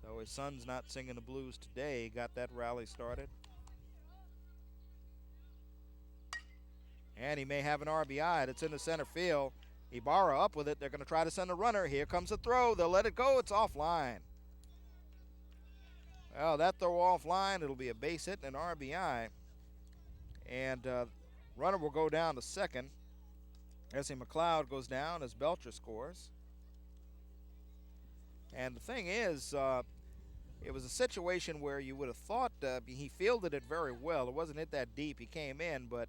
S1: So his son's not singing the blues today. Got that rally started. And he may have an RBI. That's in the center field. Ibarra up with it. They're going to try to send a runner. Here comes the throw. They'll let it go. It's offline. Well, that throw offline. It'll be a base hit and an RBI. And runner will go down to second. Jesse McLeod goes down as Belcher scores. And the thing is, it was a situation where you would have thought he fielded it very well. It wasn't hit that deep. He came in, but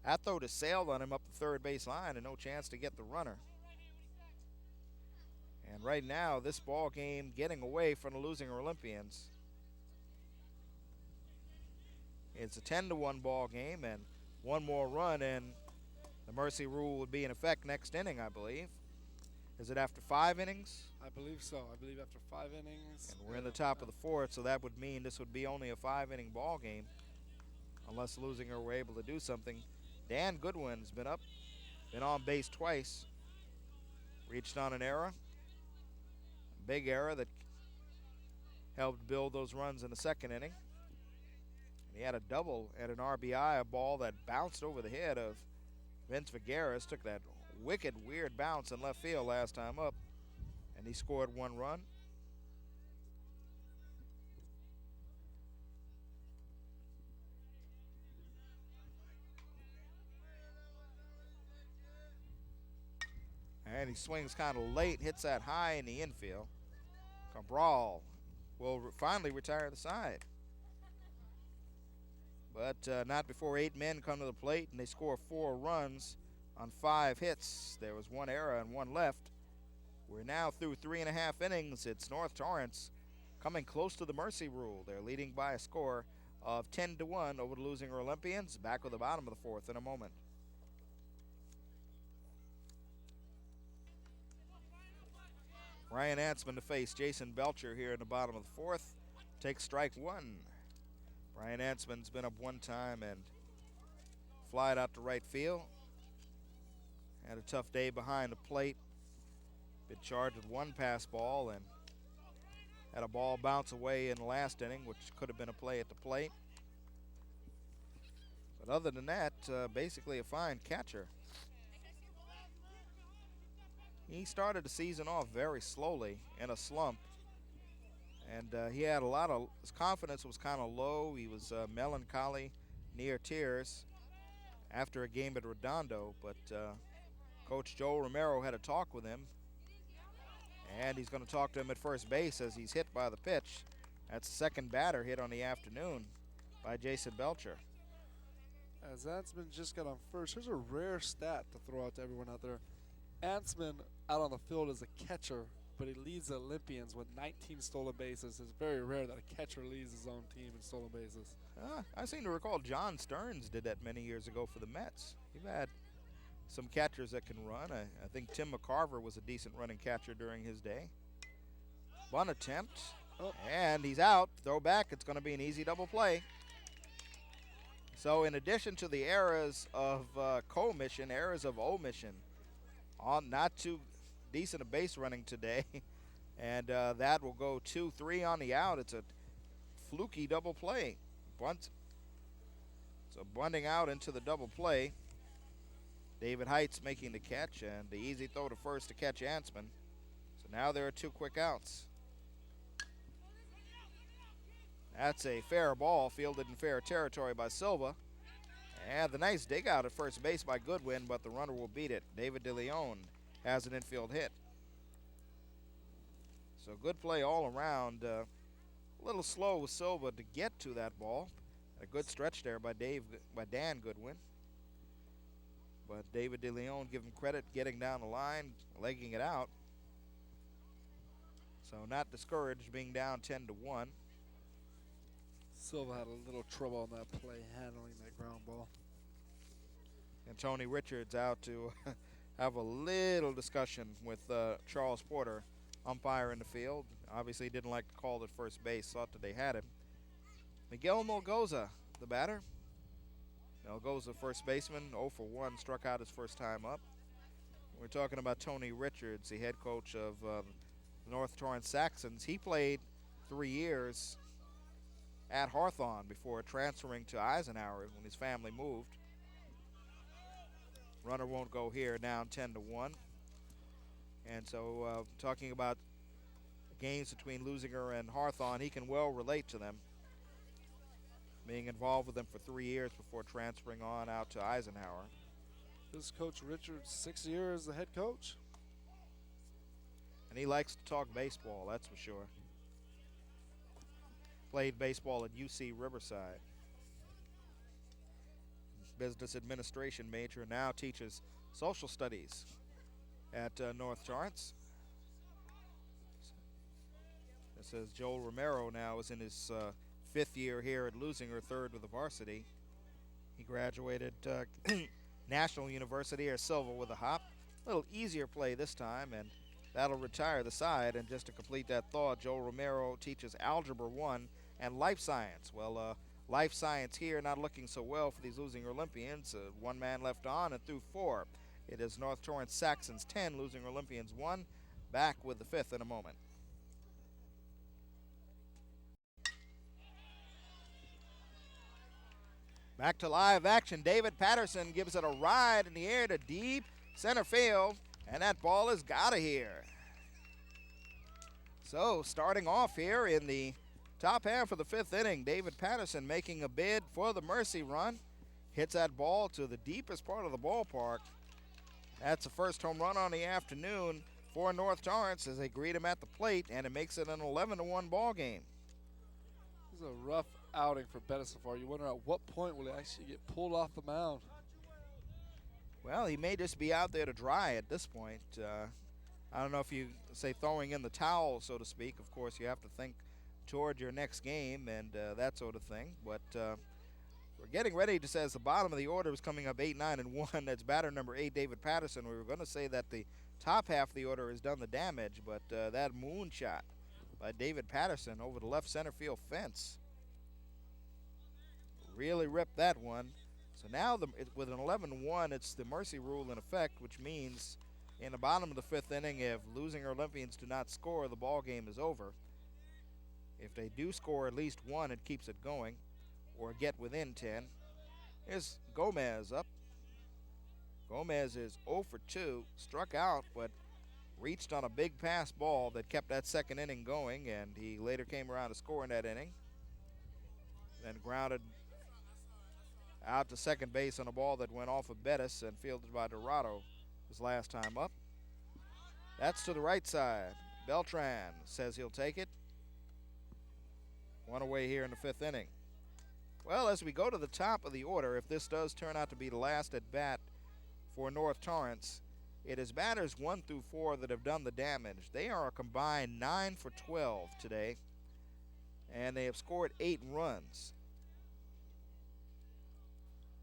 S1: that throw just sailed on him up the third base line and no chance to get the runner. And right now, this ball game getting away from the Leuzinger Olympians. It's a 10-1 ball game, and 1 more run, and the mercy rule would be in effect next inning, I believe. Is it after 5 innings?
S2: I believe so. I believe after 5 innings.
S1: And we're in the top of the 4th, so that would mean this would be only a 5-inning ball game unless Leuzinger were able to do something. Dan Goodwin's been up, been on base twice, reached on an error, a big error that helped build those runs in the second inning. And he had a double and an RBI, a ball that bounced over the head of Vince Figueres, took that wicked, weird bounce in left field last time up, and he scored 1 run. And he swings kind of late, hits that high in the infield. Cabral will finally retire the side. But not before 8 men come to the plate, and they score 4 runs on 5 hits. There was 1 error and 1 left. We're now through 3.5 innings. It's North Torrance coming close to the mercy rule. They're leading by a score of 10-1 over the Leuzinger Olympians. Back with the bottom of the 4th in a moment. Ryan Antzman to face Jason Belcher here in the bottom of the 4th. Takes strike 1. Brian Antzman's been up 1 time and flied out to right field. Had a tough day behind the plate. Been charged with 1 pass ball and had a ball bounce away in the last inning, which could have been a play at the plate. But other than that, basically a fine catcher. He started the season off very slowly in a slump. And he had his confidence was kind of low. He was melancholy, near tears. after a game at Redondo, but Coach Joe Romero had a talk with him, and he's going to talk to him at first base as he's hit by the pitch. That's the second batter hit on the afternoon by Jason Belcher.
S2: As Ansman just got on first, here's a rare stat to throw out to everyone out there. Ansman out on the field as a catcher, but he leads the Olympians with 19 stolen bases. It's very rare that a catcher leads his own team in stolen bases.
S1: I seem to recall John Stearns did that many years ago for the Mets. You've had some catchers that can run. I think Tim McCarver was a decent running catcher during his day. Bunt attempt, and he's out. Throw back, it's going to be an easy double play. So in addition to the errors of commission, errors of omission, on not too decent a base running today, and that will go 2-3 on the out. It's a fluky double play. Bunt. So bunting out into the double play. David Heights making the catch, and the easy throw to first to catch Ansman. So now there are 2 quick outs. That's a fair ball, fielded in fair territory by Silva. And the nice dig out at first base by Goodwin, but the runner will beat it. David DeLeon has an infield hit. So good play all around. A little slow with Silva to get to that ball. A good stretch there by Dan Goodwin. But David DeLeon, give him credit, getting down the line, legging it out. So not discouraged, being down 10-1.
S2: Silva had a little trouble on that play, handling that ground ball.
S1: And Tony Richards out to have a little discussion with Charles Porter, umpire in the field. Obviously didn't like the call at first base, thought that they had him. Miguel Melgoza, the batter. Melgoza, first baseman, 0 for 1, struck out his first time up. We're talking about Tony Richards, the head coach of the North Torrance Saxons. He played 3 years at Hawthorne before transferring to Eisenhower when his family moved. Runner won't go here, down 10-1. And so talking about games between Leuzinger and Hawthorne, he can well relate to them, being involved with them for 3 years before transferring on out to Eisenhower.
S2: This is Coach Richards, 6 years as the head coach.
S1: And he likes to talk baseball, that's for sure. Played baseball at UC Riverside. Business administration major, now teaches social studies at North Torrance. It says Joel Romero now is in his 5th year here at Leuzinger, 3rd with the varsity. He graduated National University or Silva with a hop. A little easier play this time, and that'll retire the side. And just to complete that thought, Joel Romero teaches Algebra 1 and Life Science. Well, Life Science here not looking so well for these Leuzinger Olympians. 1 man left on and through 4. It is North Torrance Saxons 10, Leuzinger Olympians 1. Back with the 5th in a moment. Back to live action. David Patterson gives it a ride in the air to deep center field, and that ball is out of here. So starting off here in the top half of the 5th inning, David Patterson making a bid for the mercy run. Hits that ball to the deepest part of the ballpark. That's the first home run on the afternoon for North Torrance as they greet him at the plate, and it makes it an 11-1 ball game.
S2: This is a rough outing for Bettis so far. You wonder at what point will he actually get pulled off the mound.
S1: Well, he may just be out there to dry at this point. I don't know if you say throwing in the towel, so to speak. Of course, you have to think toward your next game and that sort of thing. But we're getting ready to say as the bottom of the order is coming up 8, 9, and 1. That's batter number 8, David Patterson. We were going to say that the top half of the order has done the damage, but that moonshot by David Patterson over the left center field fence really ripped that one. So now with an 11-1, it's the mercy rule in effect, which means in the bottom of the 5th inning, if Leuzinger Olympians do not score, the ball game is over. If they do score at least 1, it keeps it going, or get within 10. Here's Gomez up. Gomez is 0 for 2, struck out, but reached on a big pass ball that kept that 2nd inning going, and he later came around to score in that inning. Then grounded out to second base on a ball that went off of Bettis and fielded by Dorado his last time up. That's to the right side. Beltran says he'll take it. One away here in the fifth inning. Well, as we go to the top of the order, if this does turn out to be the last at bat for North Torrance, it is batters 1 through 4 that have done the damage. They are a combined 9 for 12 today, and they have scored 8 runs.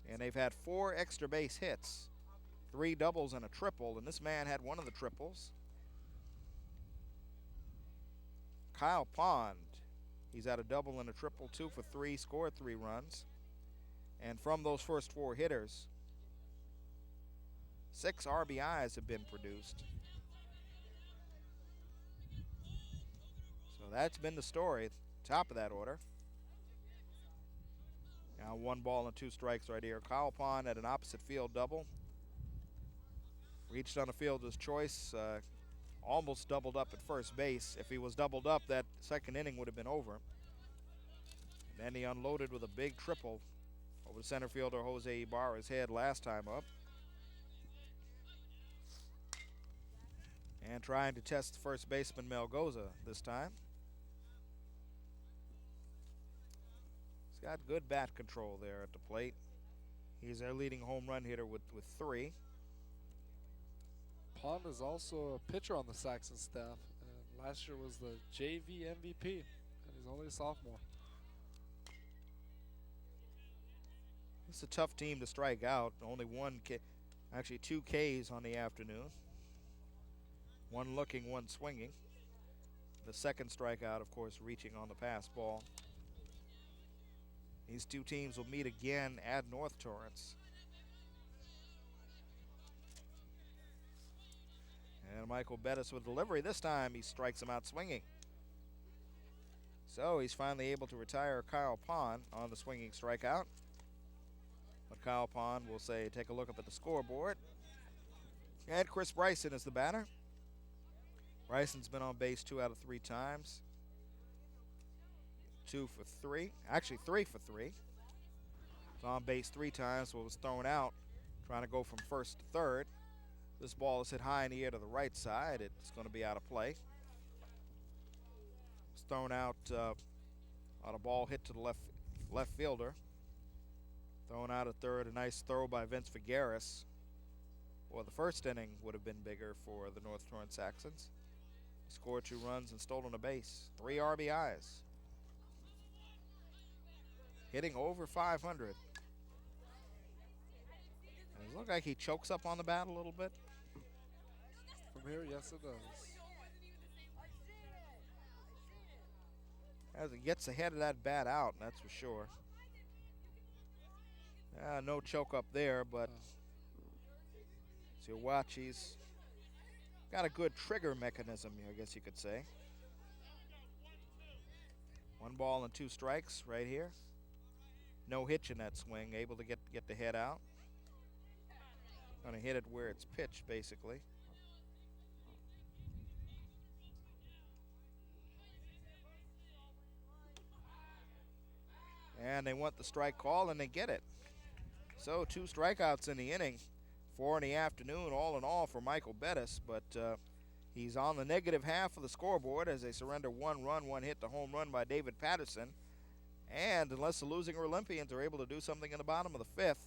S1: And they've had 4 extra base hits, 3 doubles and a triple, and this man had one of the triples. Kyle Pond, he's had a double and a triple, 2 for 3, scored 3 runs. And from those first 4 hitters, 6 RBIs have been produced. So that's been the story, top of that order. Now 1 ball and 2 strikes right here. Kyle Pond at an opposite field double. Reached on the fielder's choice, almost doubled up at first base. If he was doubled up, that second inning would have been over. And then he unloaded with a big triple over center fielder Jose Ibarra's head last time up. And trying to test first baseman Melgoza this time. He's got good bat control there at the plate. He's their leading home run hitter with 3.
S2: Pond is also a pitcher on the Saxon staff, and last year was the JV MVP, and he's only a sophomore.
S1: It's a tough team to strike out. Only 2 Ks on the afternoon. 1 looking, 1 swinging. The second strikeout, of course, reaching on the pass ball. These 2 teams will meet again at North Torrance. And Michael Bettis with delivery. This time he strikes him out swinging. So he's finally able to retire Kyle Pond on the swinging strikeout. But Kyle Pond will say, take a look up at the scoreboard. And Chris Bryson is the batter. Bryson's been on base 2 out of 3 times. 2 for 3. Actually 3 for 3. He's on base 3 times, so it was thrown out. Trying to go from first to third. This ball is hit high in the air to the right side. It's going to be out of play. It's thrown out on a ball hit to the left fielder. Thrown out at third. A nice throw by Vince Figueres. Well, the first inning would have been bigger for the North Torrance Saxons. Scored 2 runs and stolen a base. 3 RBIs. Hitting over 500. Does it look like he chokes up on the bat a little bit?
S2: From here, yes it does.
S1: As he gets the head of that bat out, that's for sure. No choke up there, but as you watch, he's got a good trigger mechanism, I guess you could say. 1 ball and 2 strikes right here. No hitch in that swing, able to get the head out. Gonna hit it where it's pitched, basically. And they want the strike call, and they get it. So 2 strikeouts in the inning, 4 in the afternoon, all in all for Michael Bettis. But he's on the negative half of the scoreboard as they surrender 1 run, 1 hit to home run by David Patterson. And unless the Leuzinger Olympians are able to do something in the bottom of the 5th,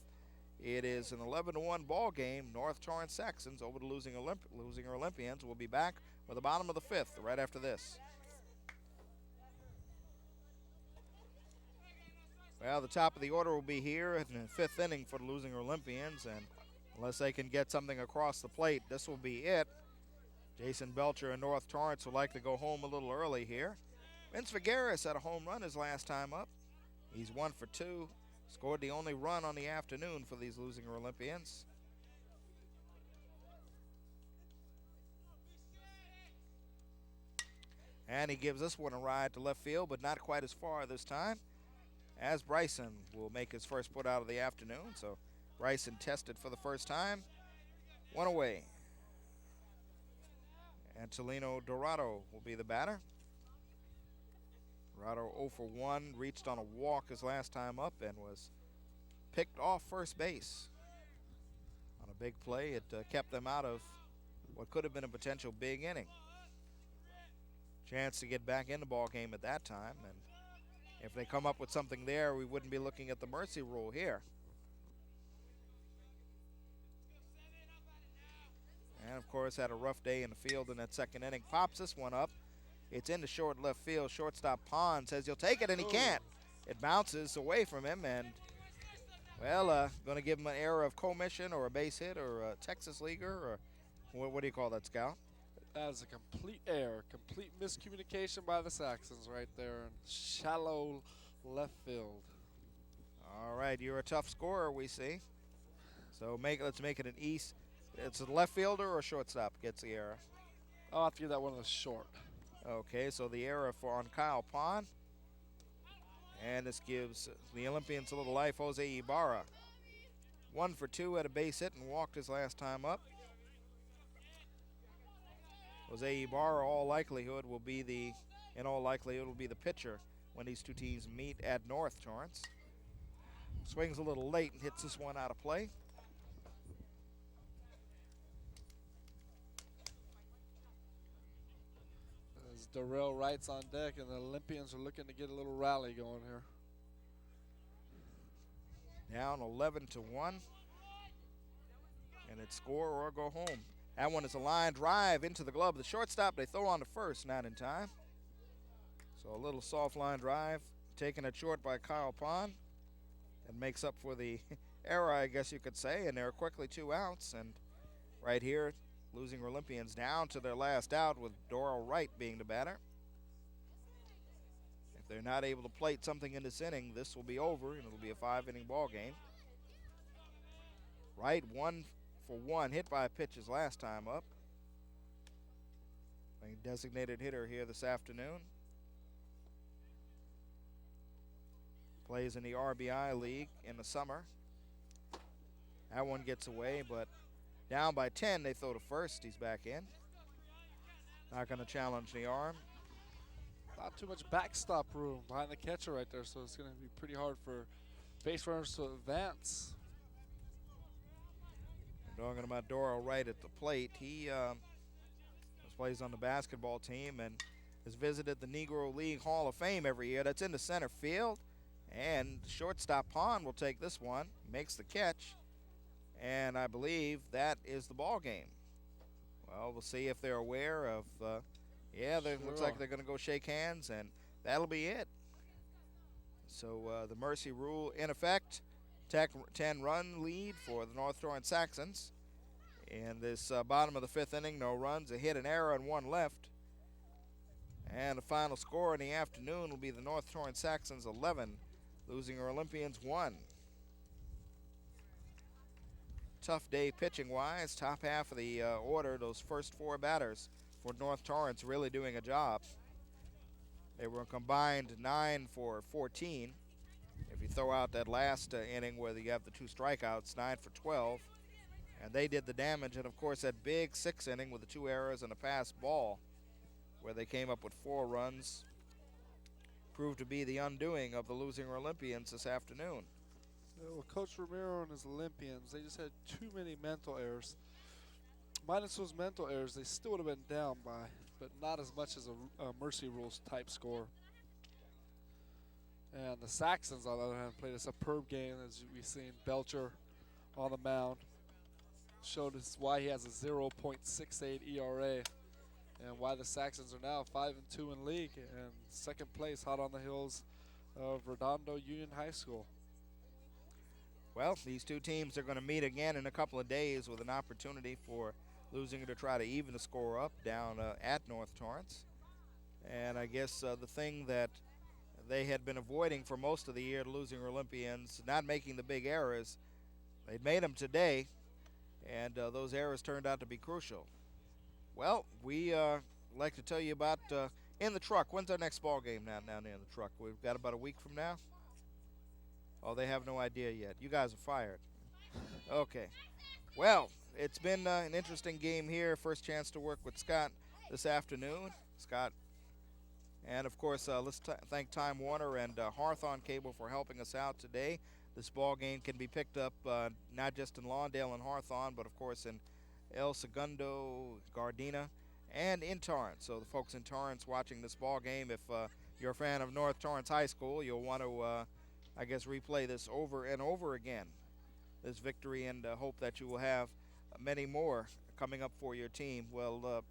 S1: it is an 11-1 ball game. North Torrance Saxons over the Leuzinger Olympians. We'll be back with the bottom of the 5th right after this. Well, the top of the order will be here in the 5th inning for the Leuzinger Olympians, and unless they can get something across the plate, this will be it. Jason Belcher and North Torrance would like to go home a little early here. Vince Figueres had a home run his last time up. He's 1 for 2. Scored the only run on the afternoon for these Leuzinger Olympians. And he gives this one a ride to left field, but not quite as far this time, as Bryson will make his first put out of the afternoon. So Bryson tested for the first time. 1 away. And Tolino Dorado will be the batter. Dorado 0 for 1, reached on a walk his last time up and was picked off first base on a big play. It kept them out of what could have been a potential big inning. Chance to get back in the ball game at that time, and if they come up with something there, we wouldn't be looking at the mercy rule here. And of course had a rough day in the field in that second inning. Pops this one up. It's into short left field. Shortstop Pond says he'll take it, and he can't. It bounces away from him, and well, going to give him an error of commission or a base hit or a Texas leaguer, or what do you call that, Scout?
S2: That is a complete error, complete miscommunication by the Saxons right there in shallow left field.
S1: All right, you're a tough scorer, we see. So let's make it an east. It's a left fielder or shortstop gets the error.
S2: I'll have to give that one a short.
S1: Okay, so the error on Kyle Pond. And this gives the Olympians a little life. Jose Ibarra, 1 for 2 at a base hit and walked his last time up. Jose Ibarra, in all likelihood, will be the pitcher when these two teams meet at North Torrance. Swings a little late and hits this one out of play.
S2: As Darrell Wright's on deck, and the Olympians are looking to get a little rally going here.
S1: Down 11-1. And it's score or go home. That one is a line drive into the glove. The shortstop, they throw on to first, not in time. So a little soft line drive, taken at short by Kyle Pond. And makes up for the error, I guess you could say. And there are quickly 2 outs. And right here, Leuzinger Olympians down to their last out with Doral Wright being the batter. If they're not able to plate something in this inning, this will be over, and it'll be a 5-inning ball game. Wright 1 for 1, hit by a pitch his last time up. A designated hitter here this afternoon. Plays in the RBI League in the summer. That one gets away, but down by 10, they throw to first. He's back in. Not going to challenge the arm.
S2: Not too much backstop room behind the catcher right there, so it's going to be pretty hard for base runners to advance.
S1: We're talking about Doral Wright at the plate. He plays on the basketball team and has visited the Negro League Hall of Fame every year. That's in the center field. And shortstop Pond will take this one, makes the catch. And I believe that is the ball game. Well, we'll see if they're aware of, looks like they're going to go shake hands, and that'll be it. So the mercy rule in effect, 10-run lead for the North Torrance Saxons. In this bottom of the 5th inning, no runs, a hit, an error, and 1 left. And the final score in the afternoon will be the North Torrance Saxons 11, Leuzinger Olympians 1. Tough day pitching-wise. Top half of the order, those first 4 batters for North Torrance really doing a job. They were combined 9 for 14. If you throw out that last inning where you have the 2 strikeouts, 9 for 12. And they did the damage. And, of course, that big 6th inning with the 2 errors and a pass ball where they came up with 4 runs proved to be the undoing of the Leuzinger Olympians this afternoon.
S2: Well, Coach Romero and his Olympians, they just had too many mental errors. Minus those mental errors, they still would have been down by, but not as much as a mercy rules type score. And the Saxons, on the other hand, played a superb game, as we've seen. Belcher on the mound showed us why he has a 0.68 ERA and why the Saxons are now 5-2 in league and second place, hot on the heels of Redondo Union High School.
S1: Well, these two teams are going to meet again in a couple of days with an opportunity for Leuzinger to try to even the score up down at North Torrance. And I guess the thing that they had been avoiding for most of the year, the Leuzinger Olympians, not making the big errors, they made them today, and those errors turned out to be crucial. Well, we like to tell you about In the Truck. When's our next ball game down there in the Truck? We've got about a week from now. Oh, they have no idea yet. You guys are fired. Okay. Well, it's been an interesting game here. First chance to work with Scott this afternoon. Scott. And, of course, let's thank Time Warner and Hawthorne Cable for helping us out today. This ball game can be picked up not just in Lawndale and Hawthorne, but of course in El Segundo, Gardena, and in Torrance. So the folks in Torrance watching this ball game, if you're a fan of North Torrance High School, you'll want to, I guess, replay this over and over again. This victory, and hope that you will have many more coming up for your team. Well,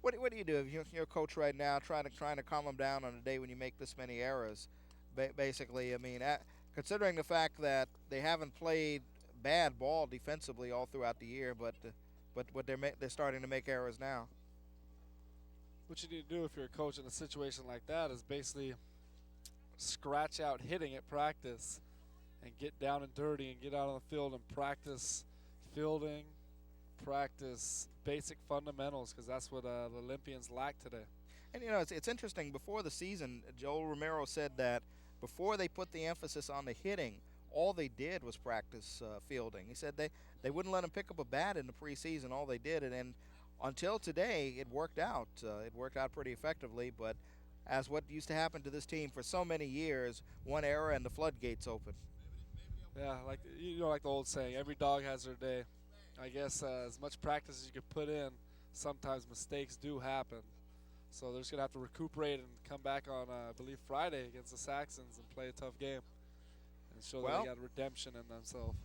S1: what do you do if you're a coach right now, trying to calm them down on a day when you make this many errors? Basically, I mean, considering the fact that they haven't played bad ball defensively all throughout the year, but they're starting to make errors now.
S2: What you need to do if you're a coach in a situation like that is basically scratch out hitting at practice and get down and dirty and get out on the field and practice fielding, practice basic fundamentals, because that's what the Olympians lack today.
S1: And, it's interesting. Before the season, Joel Romero said that before they put the emphasis on the hitting, all they did was practice fielding. He said they wouldn't let him pick up a bat in the preseason. All they did, and until today, it worked out. It worked out pretty effectively, but as what used to happen to this team for so many years, one error and the floodgates open.
S2: Yeah, like like the old saying, every dog has their day. I guess as much practice as you could put in, sometimes mistakes do happen. So they're just going to have to recuperate and come back on, I believe, Friday against the Saxons and play a tough game and show that they got redemption in themselves.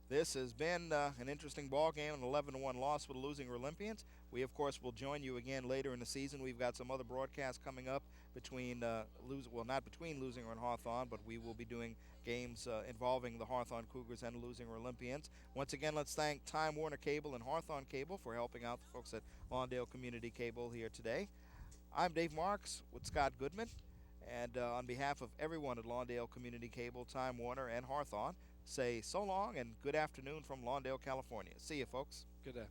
S1: This has been an interesting ball game, an 11-1 loss for the Leuzinger Olympians. We, of course, will join you again later in the season. We've got some other broadcasts coming up between, not between Leuzinger and Hawthorne, but we will be doing games involving the Hawthorne Cougars and the Leuzinger Olympians. Once again, let's thank Time Warner Cable and Hawthorne Cable for helping out the folks at Lawndale Community Cable here today. I'm Dave Marks with Scott Goodman, and on behalf of everyone at Lawndale Community Cable, Time Warner, and Hawthorne, say so long and good afternoon from Lawndale, California. See you, folks.
S2: Good day.